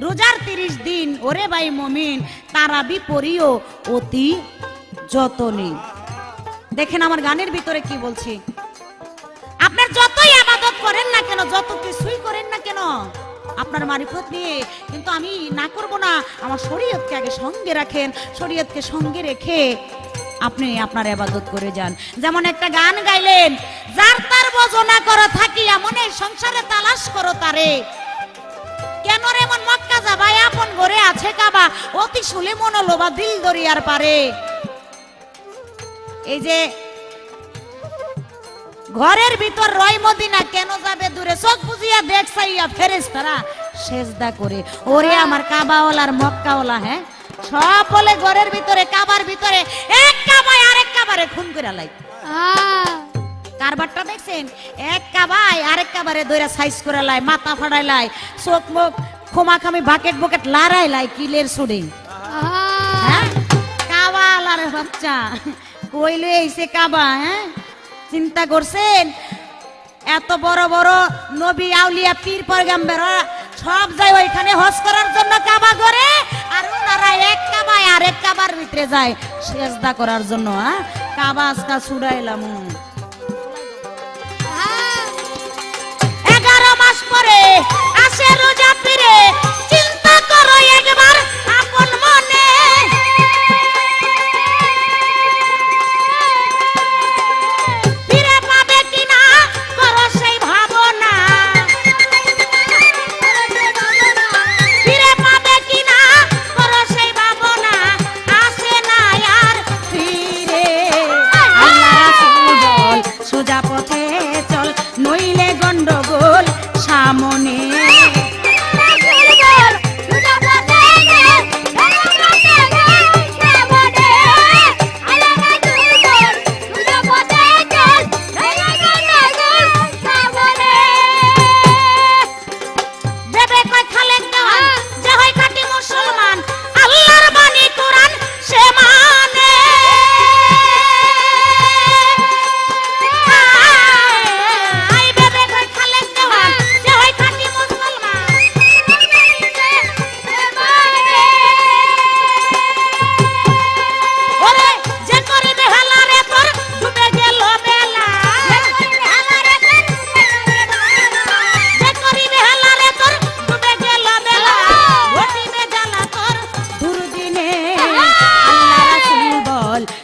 রোজার 30 দিন ওরে ভাই মুমিন, তারাবি পড়িও অতি যতনে। দেখেন আমার গানের ভিতরে কি বলছি, আপনার যতই ইবাদত করেন না কেন, যত কিছুই করেন না কেন আপনার মারিফত নিয়ে, কিন্তু আমি না করব না, আমার শরীয়তকে আগে সঙ্গে রাখেন, শরীয়তকে সঙ্গে রেখে আপনি আপনার ইবাদত করে যান। যেমন একটা গান গাইলেন, যার তার বজনা করা থাকি এমন এই সংসারে তালা তালাশ করো তারে। কেন রে মন মক্কা যাবাই আপন ঘরে আছে কাবা, অতি শুলে মন লোবা দিল দরিয়ার পারে। এই যে ঘরের ভিতর রয় মদিনা, কেন যাবে দূরে, চোখ বুঝিয়া দেখ চাইয়া ফেরেশতারা সেজদা করে। ওরে আমার কাবাওয়ালার মক্কাওয়ালা, হ্যাঁ সব বলে ঘরের ভিতরে কাবার ভিতরে এক কাবায় আরেক কাবারে খুন করে লাই। কারবারটা দেখছেন, এক কাবায় আরেক কাবারে দইরা সাইজ করে লাই, মাথা ফাড়াই লাই, চোখ মুখ খোমাখামি বাকেট বকেট লারাই লাই কিলের ছুড়ে। হ্যাঁ কাবাওয়ালার বাচ্চা কইলে এসে কাবা, হ্যাঁ চিন্তা করছেন? এত বড় বড় নবী আউলিয়া পীর পয়গম্বররা সব যায় ওইখানে হজ করার জন্য কাবা করে, আর ওনারা এক কাবায় আরেক কাবার ভিতরে যায় সেজদা করার জন্য। হ্যাঁ কাবা আজকা ছুড়াইলাম। 11 মাস পরে আসে রোজা ফিরে, চিন্তা করো একবার আপন মনে। ফিরে পাবে কিনা করো সেই ভাবনা, ফিরে পাবে কিনা করো সেই ভাবনা, আসে না আর ফিরে। আল্লাহ রাসূল বল সোজা পথে চল, নইলে গন্ডগোল সামনে।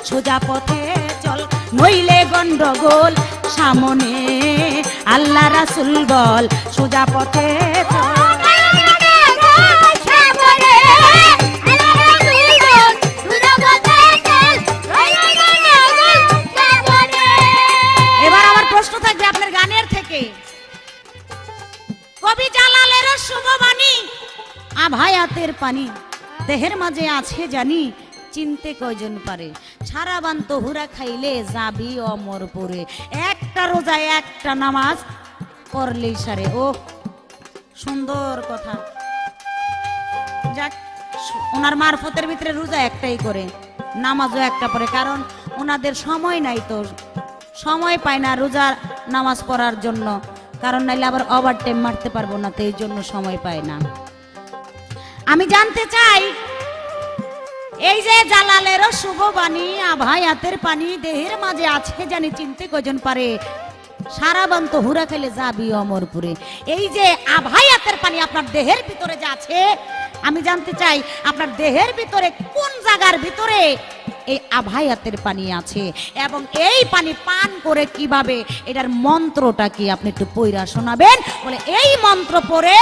সোজা পথে চল, নইলে গন্ডগোল সামনে। আল্লাহ রাসূল বল সোজা পথে চল। এবার আমার প্রশ্ন থাকবে আপনার গানের থেকে। কবি জালালের শুভবাণী, আভায়াতের পানি দেহের মাঝে আছে জানি, চিনতে কয়জন পারে। সারা বান তহুরা খাইলে যাবি অমরপুরে, একটা রোজা একটা নামাজ পড়লেই সারে। ও সুন্দর কথা। যাক ওনার মারফতের ভিতরে রোজা একটাই করে, নামাজও একটা পড়ে, কারণ ওনাদের সময় নাই, তো সময় পায় না রোজা নামাজ পড়ার জন্য, কারণ নাইলে আবার ওভার টাইম মারতে পারবো না, তো এই জন্য সময় পায় না। আমি জানতে চাই, এই যে জালালের শুভবাণী, আভায়াতের পানি দেহের মাঝে আছে জানি, চিনতে কয়জন পারে। সারা বান তহুরা খেলে যাবি অমরপুরে, এই যে আভায়াতের পানি আপনার দেহের ভিতরে যে আছে, আমি জানতে চাই আপনার দেহের ভিতরে কোন জায়গার ভিতরে এই আভায়াতের পানি আছে, এবং এই পানি পান করে কিভাবে, এটার মন্ত্রটা কি আপনি একটু পয়রা শোনাবেন। বলে এই মন্ত্র পড়ে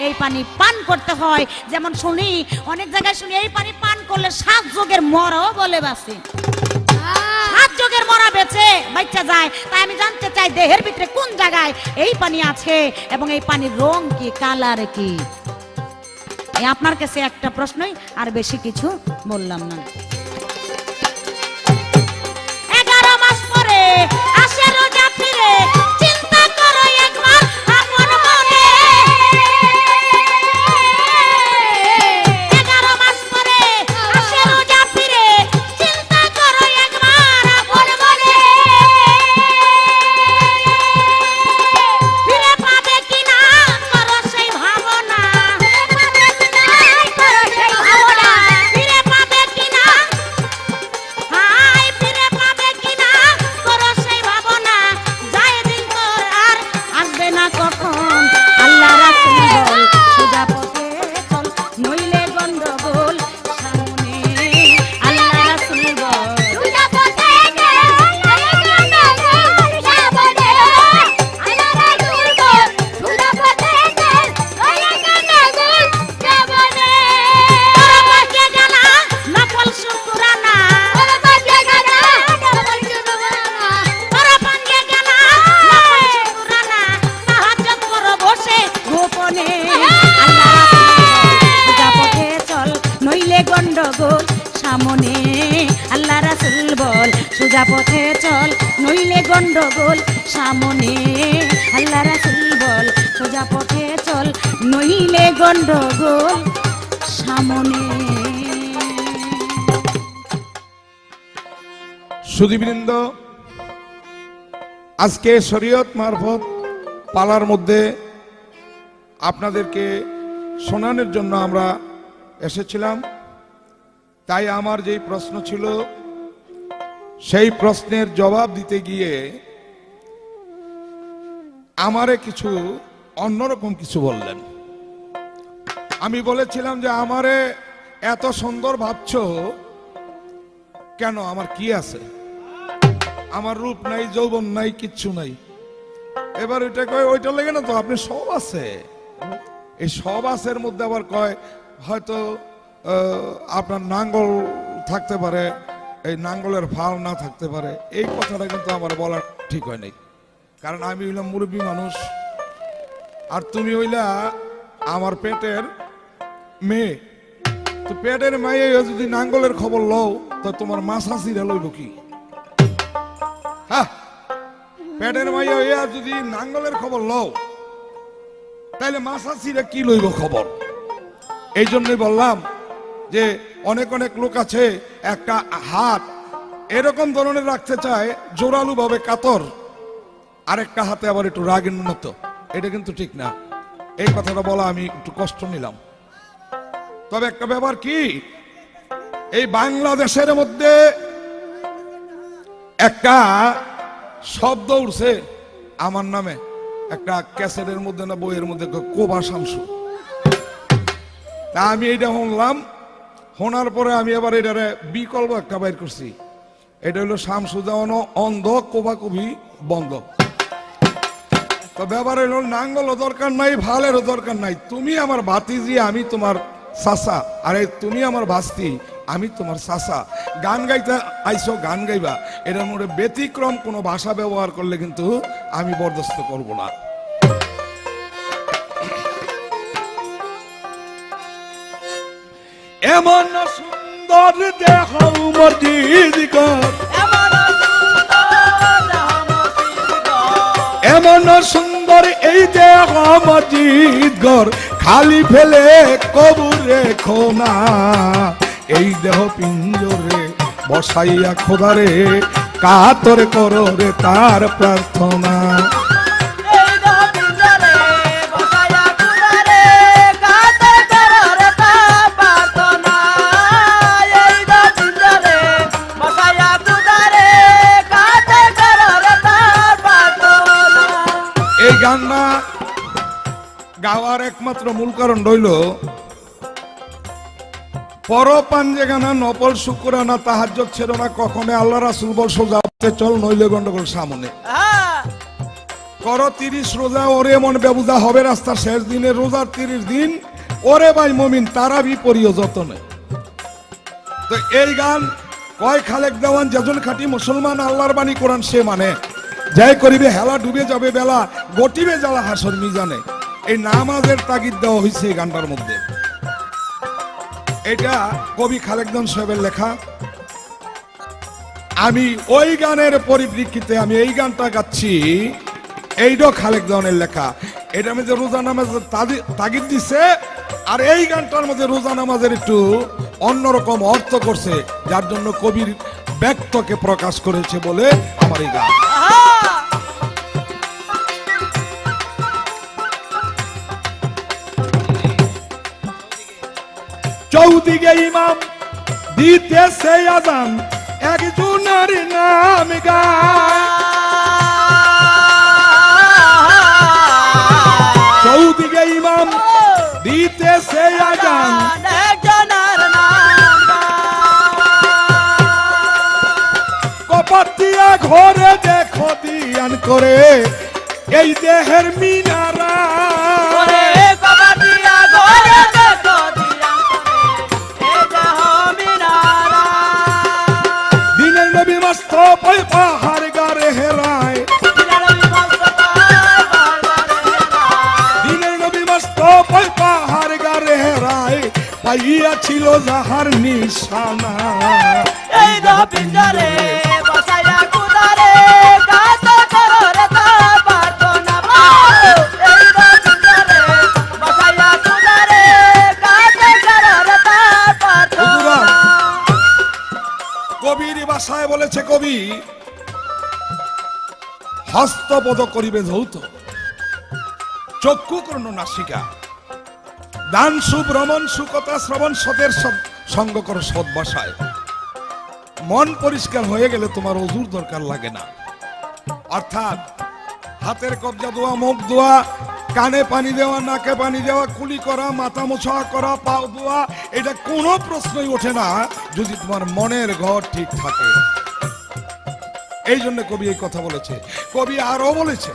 এই পানি পান করতে হয়। যেমন শুনি অনেক জায়গায় শুনি এই পানি পান করলে 7 যোগের মরাও বলে বাঁচে, 7 যোগের মরা বেঁচে বাচ্চা যায়। তাই আমি জানতে চাই দেহের ভিতরে কোন জায়গায় এই পানি আছে, এবং এই পানির রং কি, কালার কি। আপনার কাছে একটা প্রশ্নই, আর বেশি কিছু বললাম না। 11 মাস পরে আসে রোজা ফিরে, চিন্তা করো একবার আপন মনে। 11 মাস পরে আসে রোজা ফিরে, চিন্তা করো একবার আপন মনে। ফিরে পাবে কিনা করো সেই ভাবনা, ফিরে পাবে কিনা নইলে গন্ডগোল সামনে। আল্লাহ রাসূল বল সোজা পথে চল, নইলে গন্ডগোল সামনে। সুধীবৃন্দ, আজকে শরীয়ত মারফত পালার মধ্যে আপনাদেরকে শোনানোর জন্য আমরা এসেছিলাম। তাই আমার যেই প্রশ্ন ছিল সেই প্রশ্নের জবাব দিতে গিয়ে আমারে কিছু অন্যরকম কিছু বললেন। আমি বলেছিলাম যে আমারে এত সুন্দর ভাবছো কেন, আমার কি আছে, আমার রূপ নাই, যৌবন নাই, কিচ্ছু নাই। এবার ওইটা কয় ওইটা লেগে না তো, আপনি সব আছে। এই সব আছের মধ্যে আবার কয় হয়তো আপনার নাঙ্গল থাকতে পারে, এই নাঙ্গলের ফাল না থাকতে পারে। এই কথাটা কিন্তু আমার বলা ঠিক হয় নাই, কারণ আমি হইলাম মুরব্বী মানুষ, আর তুমি হইলা আমার পেটের মেয়ে। তো পেটের মেয়ে যদি নাঙ্গলের খবর লও তো তোমার মাছা চিরা লইব কি? হ্যাঁ, পেটের মাইয়া হইয়া যদি নাঙ্গলের খবর লও তাইলে মাছা চিরা কি লইব খবর? এই জন্যই বললাম যে অনেক অনেক লোক আছে একটা হাত এরকম ধরনের রাখতে চায় জোরালু ভাবে কাতর, আরেকটা হাতে আবার একটু রাগের মতো। এটা কিন্তু ঠিক না। এই কথাটা বলা আমি একটু কষ্ট নিলাম। তবে একটা ব্যাপার কি, এই বাংলাদেশের মধ্যে একটা শব্দ উঠছে আমার নামে, একটা ক্যাসেটের মধ্যে না বইয়ের মধ্যে, কোবা শামসু। তা আমি এইটা শুনলাম, শোনার পরে আমি আবার এটারে বিকল্প একটা বাইর করছি। এটা হলো শামসু দেওয়ানো অন্ধ, কোবা কবি বন্ধ। তো ব্যাপার হলো নাঙ্গলও দরকার নাই, ভালেরও দরকার নাই। তুমি আমার ভাতিজি, আমি তোমার চাচা, আরে তুমি আমার ভাস্তি, আমি তোমার চাচা। গান গাইতে আইসো, গান গাইবা। এটার মধ্যে ব্যতিক্রম কোনো ভাষা ব্যবহার করলে কিন্তু আমি বরদাস্ত করব না। এমন সুন্দর দেহ মসজিদ ঘর, এমন সুন্দর এই দেহ মসজিদ ঘর, খালি ফেলে কবু রেখো না। এই দেহ পিঞ্জরে বসাইয়া খোদারে কাতর করো রে তার প্রার্থনা। এই গানটা গাওয়ার একমাত্র মূল কারণ রইল পর পাঞ্জে গানা নপল শুকুরানা তাহাজ্জুদ ছেড়ো না কখনো, আল্লাহ রাসূল বল সোজা পথে চল নইলে গন্ডগোল সামনে। করো 30 রোজা, ওরে মন বেবুজা হবে রাস্তার শেষ দিনে, রোজার 30 দিন ওরে ভাই মুমিন তারাবি পড়িও যতনে। তো এই গান কয় খালেক দেওয়ান, যেজন খাঁটি মুসলমান আল্লাহর বাণী কোরআন সে মানে, যাই করিবে হেলা ডুবে যাবে বেলা, গটিবে জ্বালা হাসর মিজানে। এই নামাজের তাগিদ দেওয়া হয়েছে এই গানটার মধ্যে। এটা কবি খালেকজন সাহেবের লেখা। আমি ওই গানের পরিপ্রেক্ষিতে আমি এই গানটা গাচ্ছি, এইটাও খালেকজনের লেখা। এটা মধ্যে রোজা নামাজের তাগিদ দিছে, আর এই গানটার মধ্যে রোজা নামাজের একটু অন্যরকম অর্থ করছে, যার জন্য কবির ব্যক্তকে প্রকাশ করেছে বলে আমার এই গান। চৌদিকে ইমাম দিতেছে আজান, একজনের নাম গায়। চৌদিকে ইমাম দিতেছে আজান, কপাট দিয়া ঘরে দেখো দিয়ান করে এই দেহের মিনারা। দিনের নবী মস্ত পাহাড় গারে হেরায়, দিনের নবী মস্ত পাহাড় গারে হেরায়, পাইয়া ছিল যাহার নিশানা। এই পিঞ্জরে বসাইয়া কুদারে যদি হস্তপদ করিবে ধৌত, চক্ষু কর্ণ নাসিকা, দান সুভ্রমণ সুকথা শ্রবণ সতের সঙ্গ করো সদ্বাসায়। মন পরিষ্কার হয়ে গেলে তোমার অজুর দরকার লাগে না। অর্থাৎ হাতের কবজা ধোয়া, মুখ ধোয়া, কানে পানি দেওয়া, নাকে পানি দেওয়া, কুলি করা, মাথা মোছা করা, পাও ধোয়া, এটা কোনো প্রশ্নই ওঠে না যদি তোমার মনের ঘর ঠিক থাকে। এই জন্য কবি এই কথা বলেছে। কবি আরো বলেছে,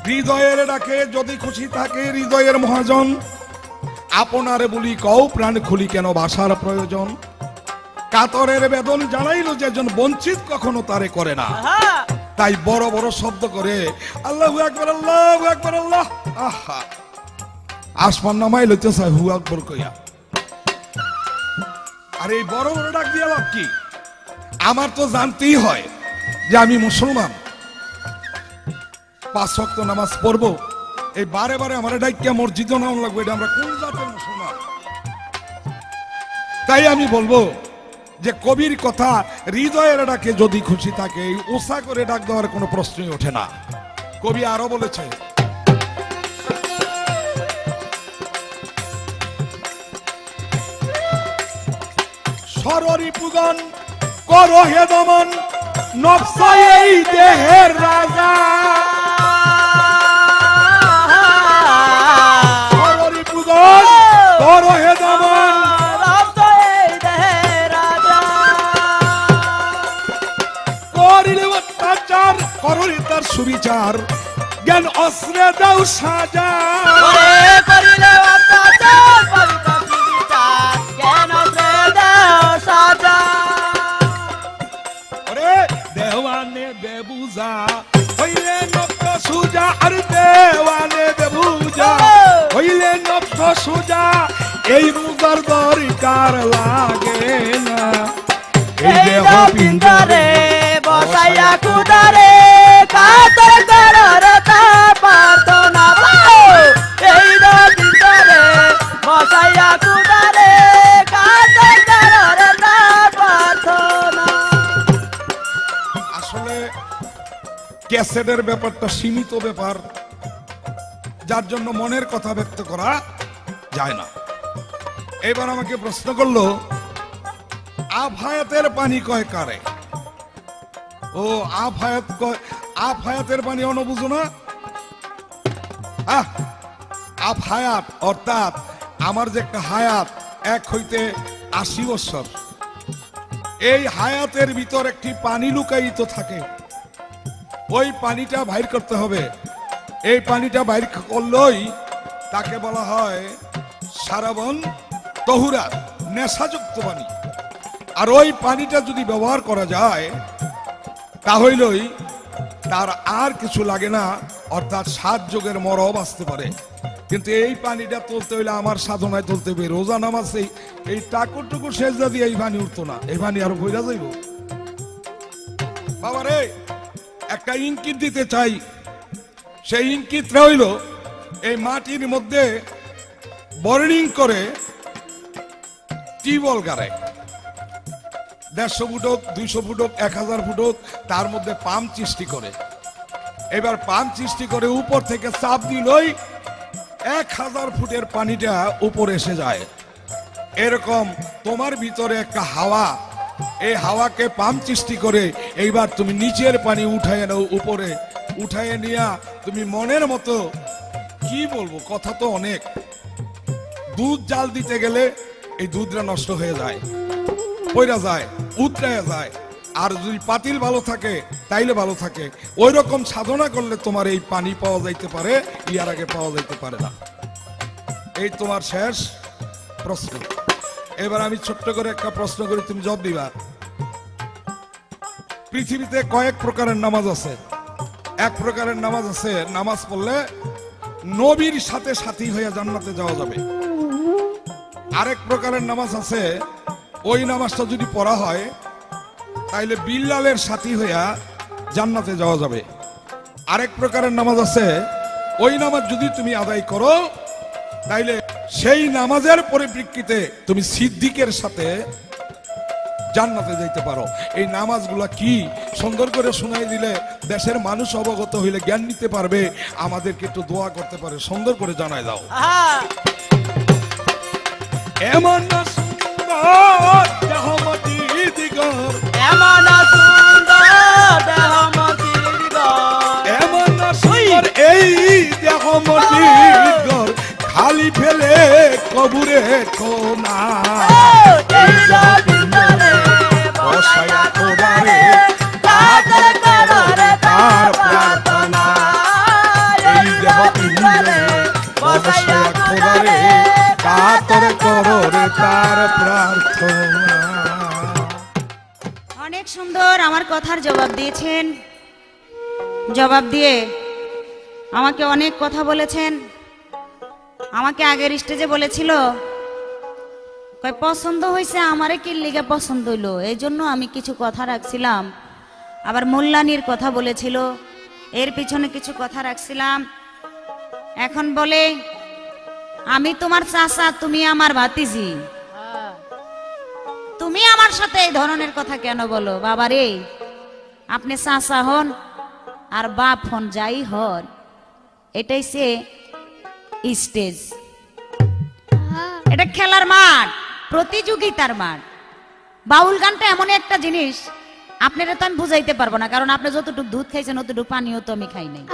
হৃদয়ের ডাকে যদি খুশি থাকে হৃদয়ের মহাজন, আপনারে বলি কও প্রাণ খুলি কেন ভাষার প্রয়োজন। কাতরের বেদন জানাইল যেজন বঞ্চিত কখনো তারে করে না, তাই বড় বড় শব্দ করে আল্লাহু আকবার আল্লাহু আকবার আল্লাহ, আহা আসমান নামাই লইতে চাই হু আকবর কইয়া। আর এই বড় বড় ডাক দিয়ে লাভ কি? আমার তো জানতেই হয় যে আমি মুসলমান, 5 ওয়াক্ত নামাজ পড়বো। এই বারে বারে আমার ডাইকা মসজিদে নাম লাগবে, এটা আমরা কোন জাতের মুসলমান? তাই আমি বলবো যে কবির কথা, হৃদয়ের ডাকে যদি খুশি থাকে এই ওসা করে ডাক দেওয়ার কোনো প্রশ্নই ওঠে না। কবি আরো বলেছে, সররিপুগণ করো হে দমন, নফস এই দেহের রাজা। সররিপুগণ করো হে দমন, করিলে অত্যাচার করলে তার সুবিচার, জ্ঞান অস্ত্রে দাও সাজা। করিলে অত্যাচার করিতে সুবিচার, জ্ঞান অস্ত্রে দাও সাজা। ওরে দেওয়ানে বেবুজা হইলে নক্ত সুজা, আর দেওয়ানে বেবুজা হইলে নক্ত সুজা, এই বুজার দরকার লাগে না। এই দেহ পিঞ্জরে বসাইয়া কুদারে কাতর করার তার প্রার্থনা পাও। এই দিনরে বসাইয়া কুদারে কাতর করার তার প্রার্থনা। আসলে ক্যাসেটের ব্যাপারটা সীমিত ব্যাপার, যার জন্য মনের কথা ব্যক্ত করা যায় না। এবার আমাকে প্রশ্ন করলো, আফায়াতের পানি কয় কারে? ও আফায়াত কয়, আফায়াতের পানি অন বুঝো না? আফায়াত অর্থাৎ আমার যে একটা হায়াত 1 হইতে 80 বছর, এই হায়াতের ভিতর একটি পানি লুকায়িত থাকে। ওই পানিটা বাইর করতে হবে। এই পানিটা বাইর করলেই তাকে বলা হয় সারাবন তহুরা, নেশাযুক্ত পানি। আর ওই পানিটা যদি ব্যবহার করা যায় তাহলেই তার আর কিছু লাগে না, অর্থাৎ 7 যুগের মরও বাঁচতে পারে। কিন্তু এই পানিটা তুলতে হইলে আমার সাধনায় তুলতে হবে। রোজা নামাজ এই টাকুরটুকু সেজদা দিয়ে এই পানি উঠতো না, এই পানি আরো বইরা যাইব। বাবা রে, একটা ইঙ্কিত দিতে চাই। সেই ইঙ্কিতটা হইল এই মাটির মধ্যে বোরিং করে টিউবওয়েল গাড়ে, 150 ফুট হোক, 200 ফুট হোক, 1000 ফুট হোক, তার মধ্যে পাম্প সৃষ্টি করে। এবার পাম্প সৃষ্টি করে উপর থেকে চাপ দিলই 1000 ফুটের পানিটা উপরে এসে যায়। এরকম তোমার ভিতরে একটা হাওয়া, এই হাওয়াকে পাম্প সৃষ্টি করে এইবার তুমি নিচের পানি উঠায় নাও, উপরে উঠায় নিয়া তুমি মনের মতো, কি বলবো, কথা তো অনেক। দুধ জাল দিতে গেলে এই দুধটা নষ্ট হয়ে যায়, পয়রা যায়, উতরায় যায়। আর যদি পাতিল ভালো থাকে তাইলে ভালো থাকে। ওই রকম সাধনা করলে তোমার এই পানি পাওয়া যাইতে পারে, ইয়ার আগে পাওয়া যাইতে পারে না। এই তোমার শেষ প্রশ্ন। এবার আমি ছোট্ট করে একটা প্রশ্ন করি, তুমি জবাব দিবা। পৃথিবীতে কয়েক প্রকারের নামাজ আছে। এক প্রকারের নামাজ আছে, নামাজ পড়লে নবীর সাথে সাথী হয়ে জান্নাতে যাওয়া যাবে। আরেক প্রকারের নামাজ আছে, ওই নামাজটা যদি পড়া হয় তাইলে বিল্লালের সাথী হইয়া জান্নাতে যাওয়া যাবে। আরেক প্রকারের নামাজ আছে, ওই নামাজ যদি তুমি আদায় করো তাইলে সেই নামাজের পরিপ্রেক্ষিতে তুমি সিদ্দিকের সাথে জান্নাতে যাইতে পারো। এই নামাজগুলা কি সুন্দর করে শুনাই দিলে দেশের মানুষ অবগত হইলে জ্ঞান নিতে পারবে, আমাদেরকে একটু দোয়া করতে পারে, সুন্দর করে জানাই দাও। এমন সুন্দর দেহমতি দিগর, এমন সুন্দর দেহমতি দিগর, এমন সুন্দর এই দেহমতি দিগর, খালি ফেলে কবুরে কোনা। এই জগিন্দরে বসায়া খোদারে কাতর করো রে তার প্রার্থনা। এই দেহ পিঞ্জরে বসায়া খোদারে কাতর করো রে তার প্রার্থনা। অনেক সুন্দর আমার কথার জবাব দিয়েছেন। জবাব দিয়ে আমাকে অনেক কথা বলেছেন। আমাকে আগের স্টেজে বলেছিল, কয় পছন্দ হয়েছে, আমারে কি লিগে পছন্দ হইলো, এই জন্য আমি কিছু কথা রাখছিলাম। আবার মোল্লানির কথা বলেছিল, এর পিছনে কিছু কথা রাখছিলাম। এখন বলে আমি তোমার চাচা, তুমি আমার ভাতিজি, তুমি আমার সাথে এই ধরনের কথা কেন বলো? বাবা রে, আপনি চাচা হন আর বাপ হন, যাই হন, এটাই সে স্টেজ, এটা খেলার মাঠ, প্রতিযোগিতার মাঠ। বাউল গানটা এমন একটা জিনিস, আপনারা তো আমি বুঝাইতে পারবো না, কারণ আপনি যতটুকু দুধ খাইছেন অতটুকু পানিও তো আমি খাই নাই।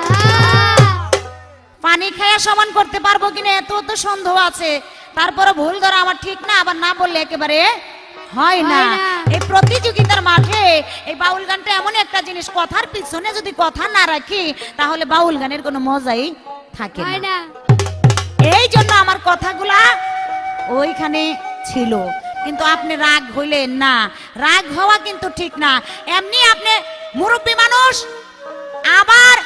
পানি খাইয়া সমান করতে পারবো কিনা এত তো সন্দেহ আছে। তারপরে ভুল ধরা আমার ঠিক না, আবার না বললে একেবারে হয় না। এই প্রতিযোগিতার মাঠে এই বাউল গানটা এমন একটা জিনিস, কথার পিছনে যদি কথা না রাখি তাহলে বাউল গানের কোনো মজাই থাকে না। এই জন্য আমার কথাগুলা ওইখানে ছিল, কিন্তু আপনি রাগ হইলেন না। রাগ হওয়া কিন্তু ঠিক না। এমনি আপনি মুরব্বী মানুষ, আবার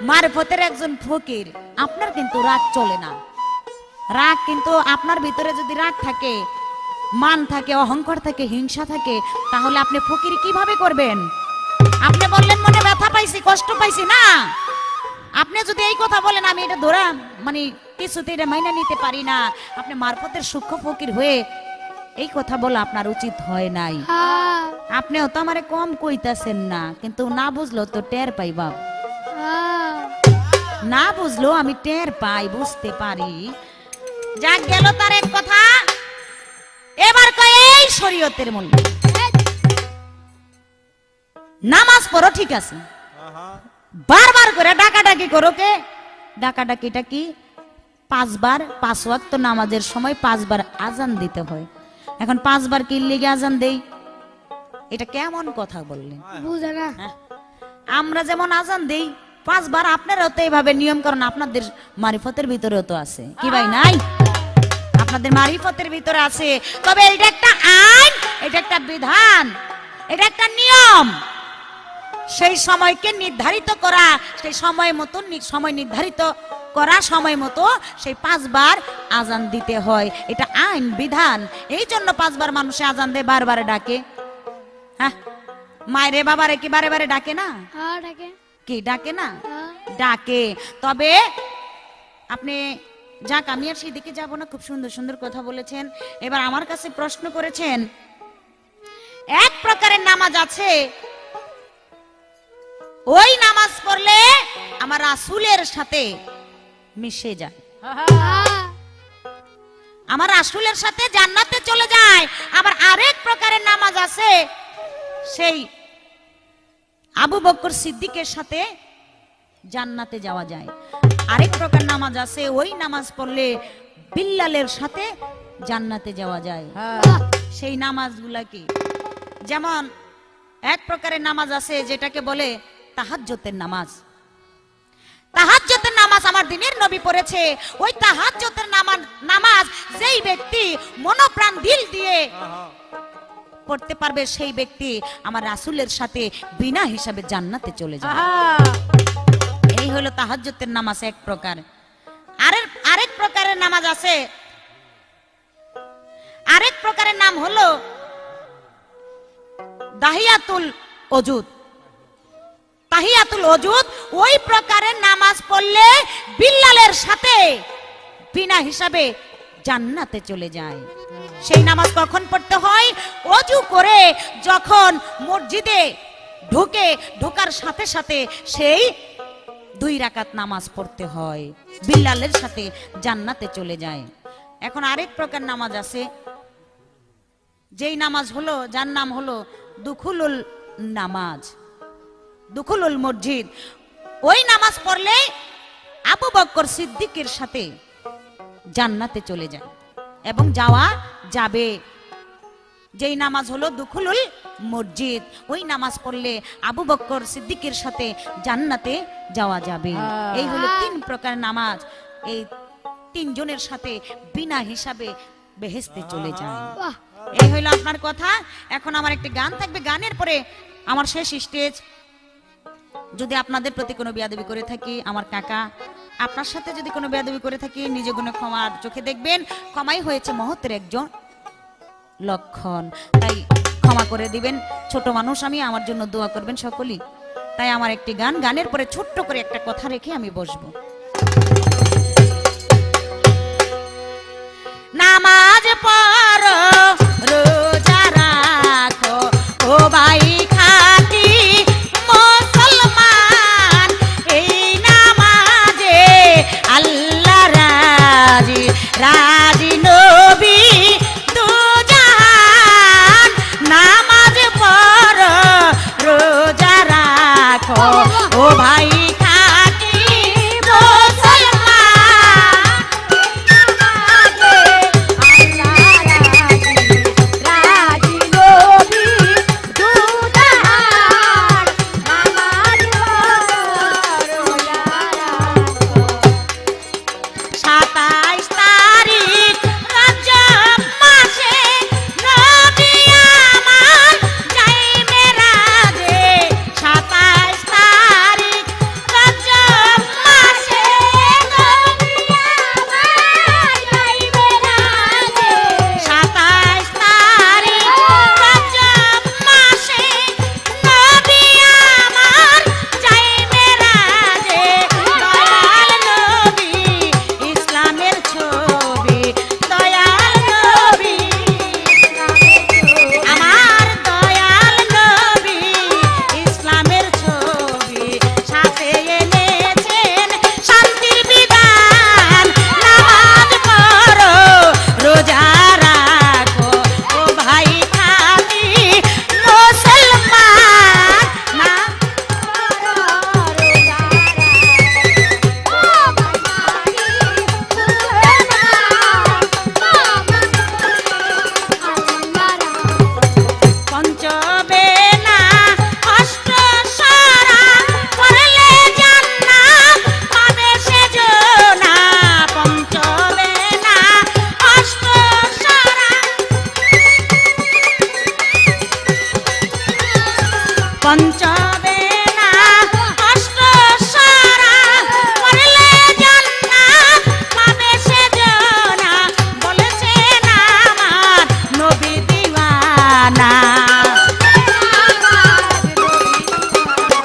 মারফতের একজন ফকির, আপনার কিন্তু রাগ চলে না। রাগ কিন্তু আপনার ভিতরে যদি রাগ থাকে, মান থাকে, অহংকার থাকে, হিংসা থাকে, তাহলে আপনি ফকির কিভাবে করবেন? আপনি বললেন মনে ব্যথা পাইছি, কষ্ট পাইছি না। আপনি যদি এই কথা বলেন, আমি এটা ধরা মানে কিছুতে এটা মাইনা নিতে পারি না, আপনি মারফতের সূক্ষ্ম ফকির হয়ে এই কথা বলা আপনার উচিত হয় নাই। আপনিও তো আমারে কম কইতাছেন না, কিন্তু না বুঝলো তো টের পাই বাপ, না বুঝলো আমি টের পাই, বুঝতে পারি। যা গেল তার এক কথা, এবার কয় এই শরীয়তের মূল্য নামাজ পড়ো, ঠিক আছে, বারবার করে ডাকাডাকি করো। কে ডাকাডাকিটা কি? 5 বার 5 ওয়াক্ত নামাজের সময় 5 বার আজান দিতে হয়। এখন 5 বার কি লিগে আজান দেই? এটা কেমন কথা বললেন? বুঝে না। আমরা যেমন আজান দেই 5 বার, আপনারাও তো এইভাবে নিয়ম করেন। আপনাদের মারিফতের ভিতরেও তো আছে, কি ভাই নাই? আপনাদের মারিফতের ভিতরে আছে। তবে এটা একটা আইন, এটা একটা বিধান, এটা একটা নিয়ম। সেই সময়কে নির্ধারিত করা, সেই সময় মতো সময় নির্ধারিত করা, সময় মতো সেই 5 বার আজান দিতে হয়। এটা আইন, বিধান। এই জন্য 5 বার মানুষে আজান দেয়, বারবার ডাকে। হ্যাঁ, মায়েরে বাবারে কি বারে বারে ডাকে না? হ্যাঁ ডাকে। কি ডাকে না? হ্যাঁ। ডাকে। তবে আপনি যাক, আমি আর সেই দিকে যাব না। খুব সুন্দর সুন্দর কথা বলেছেন। এবার আমার কাছে প্রশ্ন করেছেন, এক প্রকারের নামাজ আছে, ওই নামাজ পড়লে আমার রাসূলের সাথে মিশে যায়, আমার রাসূলের সাথে জান্নাতে চলে যায়। আবার আরেক প্রকারের নামাজ আছে, সেই আবু বকর সিদ্দিকের সাথে জান্নাতে যাওয়া যায়। আরেক প্রকার নামাজ আছে, ওই নামাজ পড়লে বিল্লালের সাথে জান্নাতে যাওয়া যায়। সেই নামাজগুলা কি? যেমন এক প্রকারের নামাজ আছে যেটাকে বলে তাহাজ্জুদের নামাজ। তাহাজ্জুদের নামাজ আমার দিনের নবী পড়েছে। ওই তাহাজ্জুদের নামাজ যেই ব্যক্তি মনোপ্রাণ দিল দিয়ে পড়তে পারবে, সেই ব্যক্তি আমার রাসূলের সাথে বিনা হিসাবে জান্নাতে চলে যাবে। এই হলো তাহাজ্জুদের নামাজ এক প্রকার। আরেক প্রকারের নামাজ আছে, আরেক প্রকারের নাম হলো তাহিয়াতুল ওজুদ। তাহিয়াতুল ওজুদ ওই প্রকারের নামাজ পড়লে বিল্লালের সাথে বিনা হিসাবে জান্নাতে চলে যায়। সেই নামাজ কখন পড়তে হয়? অজু করে যখন মসজিদে ঢোকার সাথে সাথে সেই 2 রাকাত নামাজ পড়তে হয়, বিল্লালের সাথে জান্নাতে চলে যায়। এখন আরেক প্রকার নামাজ আছে, যেই নামাজ হলো, যার নাম হলো দুখুলুল নামাজ, দুখুলুল মসজিদ। ওই নামাজ পড়লে আবু বকর সিদ্দিকের সাথে জান্নাতে চলে যায় এবং যাওয়া যাবে। যেই নামাজ হলো দুখুলুল মসজিদ, ওই নামাজ পড়লে আবু বকর সিদ্দিকের সাথে জান্নাতে যাওয়া যাবে। এই হলো 3 প্রকার নামাজ, এই 3 জনের সাথে বিনা হিসাবে বেহেশতে চলে যায়। এই হইলো আপনার কথা। এখন আমার একটি গান থাকবে, গানের পরে আমার শেষ স্টেজ। যদি আপনাদের প্রতি কোনো বেয়াদবি করে থাকি, আমার কাকা আপনার সাথে যদি কোনো বেয়াদবি করে থাকি, নিজে গুণে ক্ষমার চোখে দেখবেন। ক্ষমাই হয়েছে মহত্বের একজন লক্ষণ, তাই ক্ষমা করে দিবেন। ছোট মানুষ আমি, আমার জন্য দোয়া করবেন সকলেই। তাই আমার একটি গান, গানের পরে ছোট্ট করে একটা কথা রেখে আমি বসবো। নামাজ পড়ো, রোজা রাখো, ও ভাই খাঁটি মুসলমান, এই নামাজে আল্লাহ রাজি, রাজি নবী দুজাহান। নামাজ পড়ো, রোজা রাখো, ও ভাই খাঁটি পঞ্চবেলা অষ্টসারা করলে জান্নাত পাবে সেজনা, বলেছেন আমার নবী দিওয়ানা।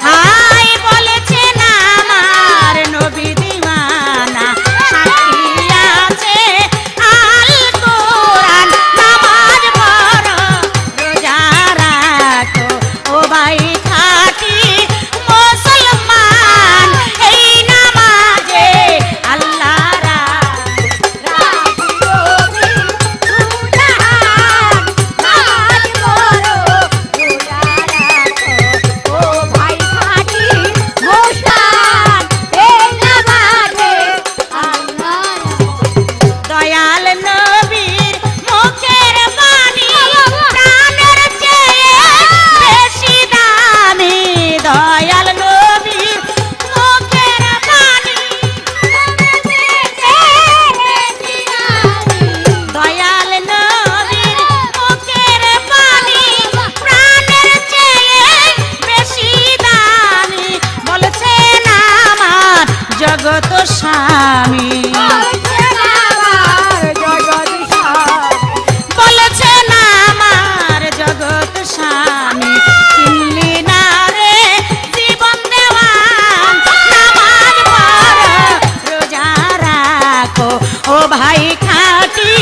হাই বলেছেন আমার নবী দিওয়ানা, সাক্ষী আছে আল কোরআন। নামাজ পড়ো, রোজা রাখো, ও ভাই খাঁটি মুসলমান, এই নামাজে আল্লাহ রাজি, নবী দুজাহান। নামাজ পড়ো, রোজা রাখো, ও ভাই খাঁটি মুসলমান, এই নামাজে আল্লাহ রাজি। দয়াল নবীর মুখের বাণী প্রাণের চেয়ে বেশি দামি। দয়াল নবীর মুখের বাণী, দয়াল নবীর মুখের বাণী প্রাণের চেয়ে বেশি দামি, বলছেন আমার জগত স্বামী, বলেছেন আমার জগৎ স্বামী। চিনলি না রে জীবন দেওয়ান, নামাজ পড়ো, রোজা রাখো, ও ভাই খাঁটি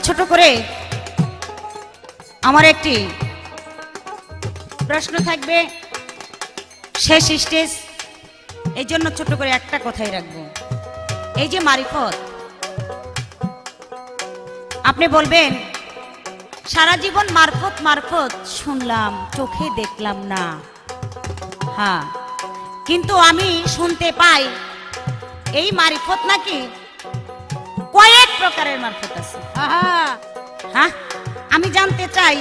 ছোট করে আমার একটি প্রশ্ন থাকবে, শেষ স্টেজ, এই জন্য ছোট করে একটা কথাই রাখবো। এই যে মারিফত, আপনি বলবেন সারা জীবন মারফত মারফত শুনলাম, চোখে দেখলাম না। হ্যাঁ, কিন্তু আমি শুনতে পাই এই মারিফত নাকি কয়েক প্রকারের মারফত আছে। হ্যাঁ, আমি জানতে চাই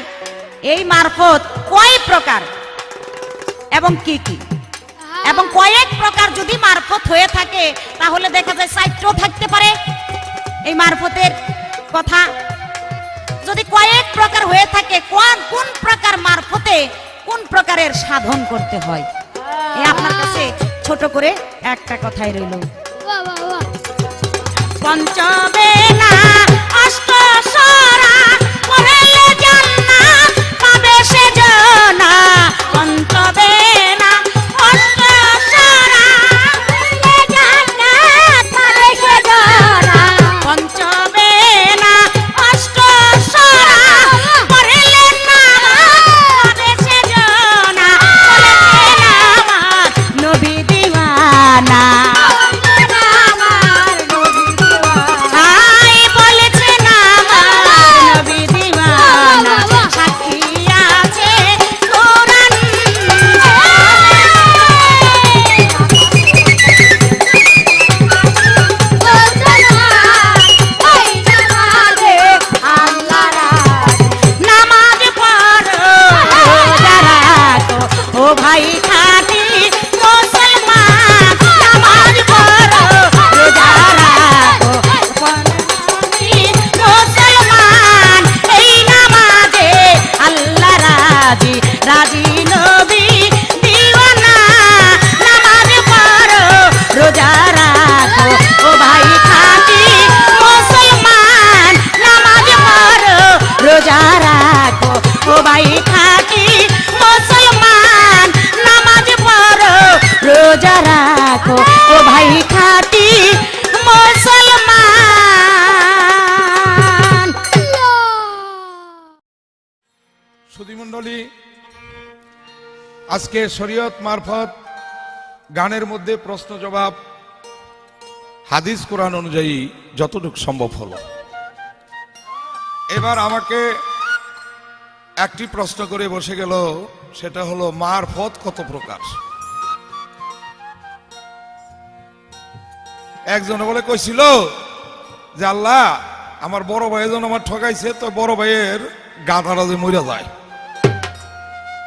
এই মারফত কয় প্রকার এবং কি কি, এবং কয়েক প্রকার যদি মারফত হয়ে থাকে তাহলে দেখা যায় সাইটও থাকতে পারে এই মারফতের কথা। যদি কয়েক প্রকার হয়ে থাকে, কোন প্রকার মারফতে কোন প্রকারের সাধন করতে হয়, এই আপনার কাছে ছোট করে একটা কথাই রইল। পঞ্চবেলা অষ্টসরা পড়লে জান্নাত পাবে সে জনা। পঞ্চবেলা অষ্টসরা পড়লে জান্নাত পাবে সে জনা। পঞ্চবেলা অষ্টসরা পড়লে নামাজ পাবে সে জনা। বলেছেন আমার নবী দিওয়ানা। ভাই খাটি মুসলমান, নামাজ পড়ো রোজা রাখো। মুসলমান এই নামাজে আল্লাহ রাজি, রাজি নবী দিওয়ানা। নামাজ পড়ো রোজা রাখো ও ভাই খাটি মুসলমান। নামাজ পড়ো রোজা রাখো ও ভাই খাটি মুসলমান। নামাজ পড়ো রোজা রাখো ও ভাই খাটি মুসলমান। সুধীমণ্ডলী, আজকে শরীয়ত মারফত গানের মধ্যে প্রশ্ন জবাব হাদিস কোরআন অনুযায়ী যতটুকু সম্ভব হলো। এবার আমাকে একটি প্রশ্ন করে বসে গেল, সেটা হলো মারফত কত প্রকার। একজনে বলে কইছিল যে আল্লাহ আমার বড় ভাই যেন আমার ঠকাইছে, তো বড় ভাইয়ের গাধারা যে মরে যায়।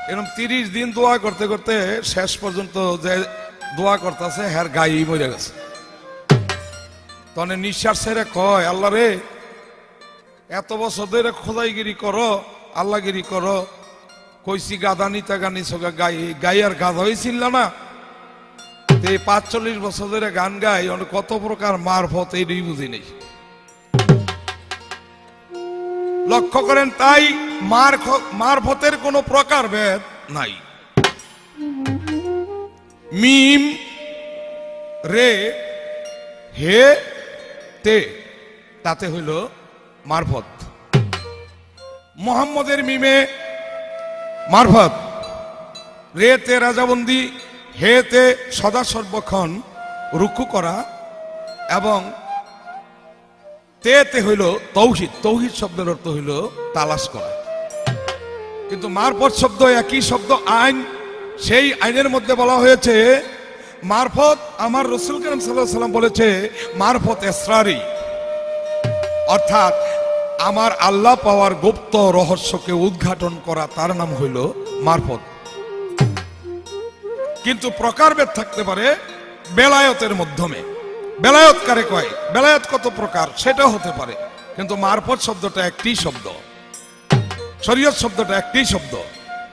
এরকম 30 দিন দোয়া করতে করতে শেষ পর্যন্ত যে দোয়া করতেছে হ্যার গায়ে মরে গেছে। তখন নিঃশ্বাস ছেড়ে কয়, আল্লাহ রে, এত বছর ধরে খোদাইগিরি করো, আল্লাহগিরি করো, কইছি গাধা নিতা গানি সোগা গাই আর গাধা হয়েছিল না। 45 বছর ধরে গান গাই, কত প্রকার মারফত এই বুঝি নেই। লক্ষ্য করেন, তাই মারফতের কোনো প্রকার ভেদ নাই। মিম রে হে তে, তাতে হইল মারফত। মোহাম্মদের মিমে মারফত, রে তে রাজাবন্দি, হে তে সদা সর্বক্ষণ রুকু করা, এবং তে হইল তৌহিদ। তৌহিদ শব্দের অর্থ হইল তালাশ করা। কিন্তু মারফত শব্দ একই শব্দ আইন, সেই আইনের মধ্যে বলা হয়েছে মারফত। আমার রাসূল কারীম সাল্লাল্লাহু আলাইহি ওয়াসাল্লাম বলেছে মারফত এসরারি, অর্থাৎ আমার আল্লাহ পাওয়ার গুপ্ত রহস্যকে উদ্ঘাটন করা, তার নাম হইল মারফত। কিন্তু প্রকারভেদ থাকতে পারে বেলায়েতের মাধ্যমে। বেলায়েত কারে কয়, বেলায়েত কত প্রকার সেটা হতে পারে, কিন্তু মারফত শব্দটা একটি শব্দ, শরীয়ত শব্দটা একটি শব্দ,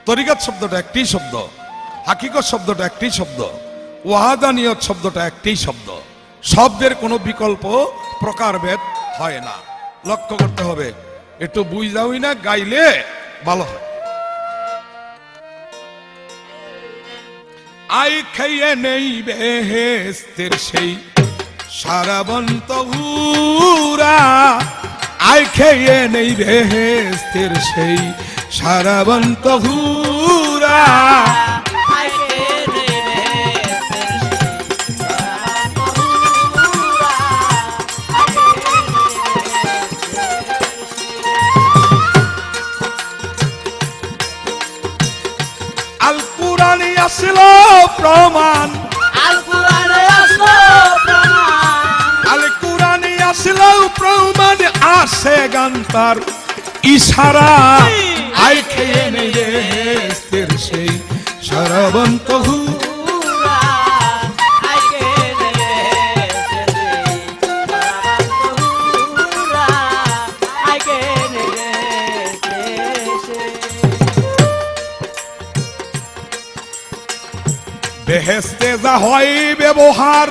তরিকাত শব্দটা একটি শব্দ, হাকিকত শব্দটা একটি শব্দ, ওয়াহাদানিয়ত শব্দটা একটি শব্দ। শব্দের কোনো বিকল্প প্রকারভেদ হয় না। লক্ষ্য করতে হবে, একটু বুঝাওই না গাইলে ভালো হয়। আই খাইয়ে নেই বেহেস্তের সেই সারাবন্ত হুরা, আই খেয়ে নেই বেহেস্তের সেই সারাবন্ত ঘুরা। আল কুরআনে আসলো প্রমাণ, আল কুরআনে আসলো প্রমাণ, আল কুরআনে আসলো প্রমাণ, আসে গান তার ইশারা। আই খেয়ে নেই বেহেস্তের সেই সারাবন্ত ঘুরা। বেহেস্তে যা হয় ব্যবহার,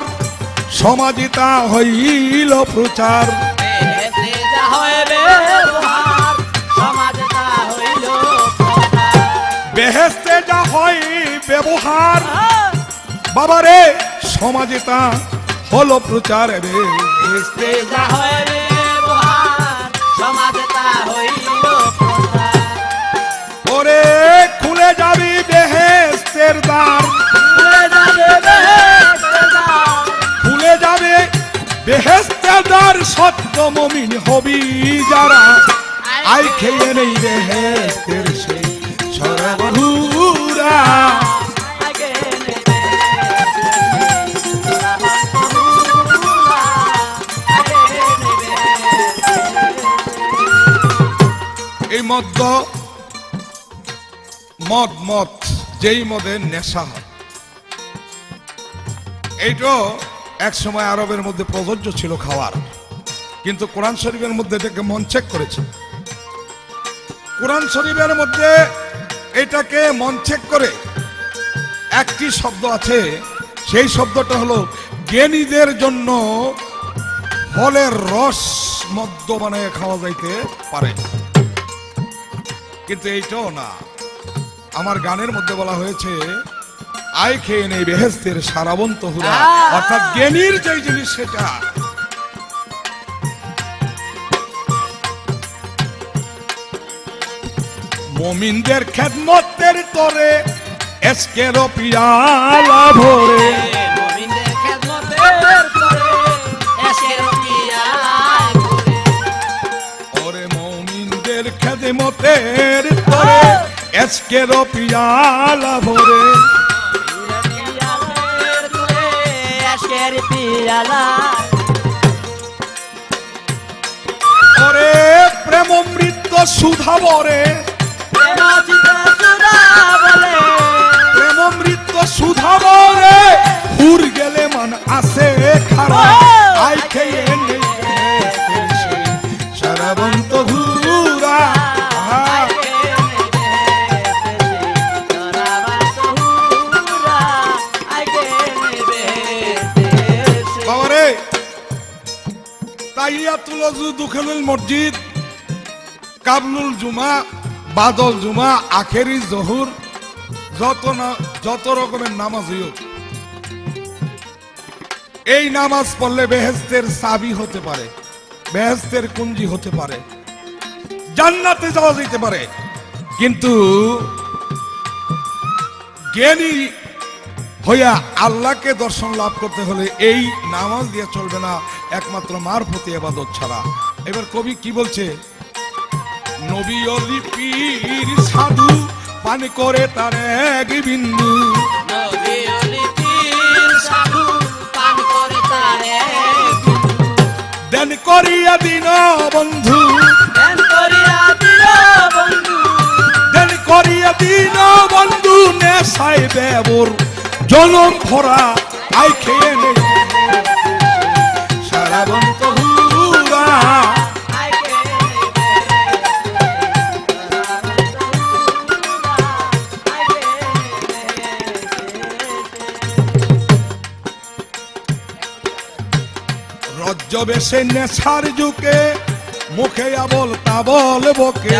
সমাজে তা হইল প্রচার। বেহেস্তে যা হয় ব্যবহার, বাবারে সমাজে তা হলো প্রচার। বেহেস্তে যা ওরে খুলে যাবি বেহেস্তের দ্বার, খুলে যাবে বেহেস্তের দ্বার, সত্য মুমিন হবি যারা। আই খেয়ে নেই বেহেস্তের সেই সরবহুরা। এই মদ যেই মদের নেশা হয়, এইটা এক সময় আরবের মধ্যে প্রযোজ্য ছিল খাওয়ার, কিন্তু কোরআন শরীফের মধ্যে এটাকে মনচেক করেছে। কোরআন শরীফের মধ্যে এটাকে মনচেক করে একটি শব্দ আছে, সেই শব্দটা হলো জ্ঞানীদের জন্য ফলের রস মদ্য বানিয়ে খাওয়া যাইতে পারে, কিন্তু এইটাও না। আমার গানের মধ্যে বলা হয়েছে আই খেয়ে নেই বেহেস্তের সারাবন্ত হুরা, অর্থাৎ জ্ঞানীর যে জিনিস সেটা। মুমিনদের খেদমতের তরে এসকের পিয়ালা ভরে, ওরে মুমিনদের খেদমতের তরে এসকের পিয়ালা ভরে। ওরে প্রেম অমৃত সুধা বরে, প্রেম অমৃত সুধা বরে, হুর গেলে মান আসে খারা। আই খেয়ে নেই সারাবন্ত ঘুরা। বাবারে তাহিয়াতুল ওযু, দুখুলুল মসজিদ, কাবলুল জুমা, বাদল জুমা, আখেরি জহুর, যত রকমের নামাজ হইও, এই নামাজ পড়লে বেহেস্তের চাবি হতে পারে, বেহেস্তের কুঞ্জি হতে পারে, জান্নাতে যাওয়া যেতে পারে। কিন্তু জ্ঞানী হইয়া আল্লাহকে দর্শন লাভ করতে হলে এই নামাজ দিয়ে চলবে না, একমাত্র মারফতি ইবাদত ছাড়া। এবার কবি কি বলছে, নবী অলি পীর সাধু পান করে তার এক বিন্দু, দেন করিয়া দিন বন্ধু, দেন করিয়া দিন বন্ধু, নেশায় বেবর জনম ভরা। আই খেয়ে নেই সারাবন্ত হুরা। রজ্জবেশে নেশার যুগে, মুখে আবল তাবল বকে,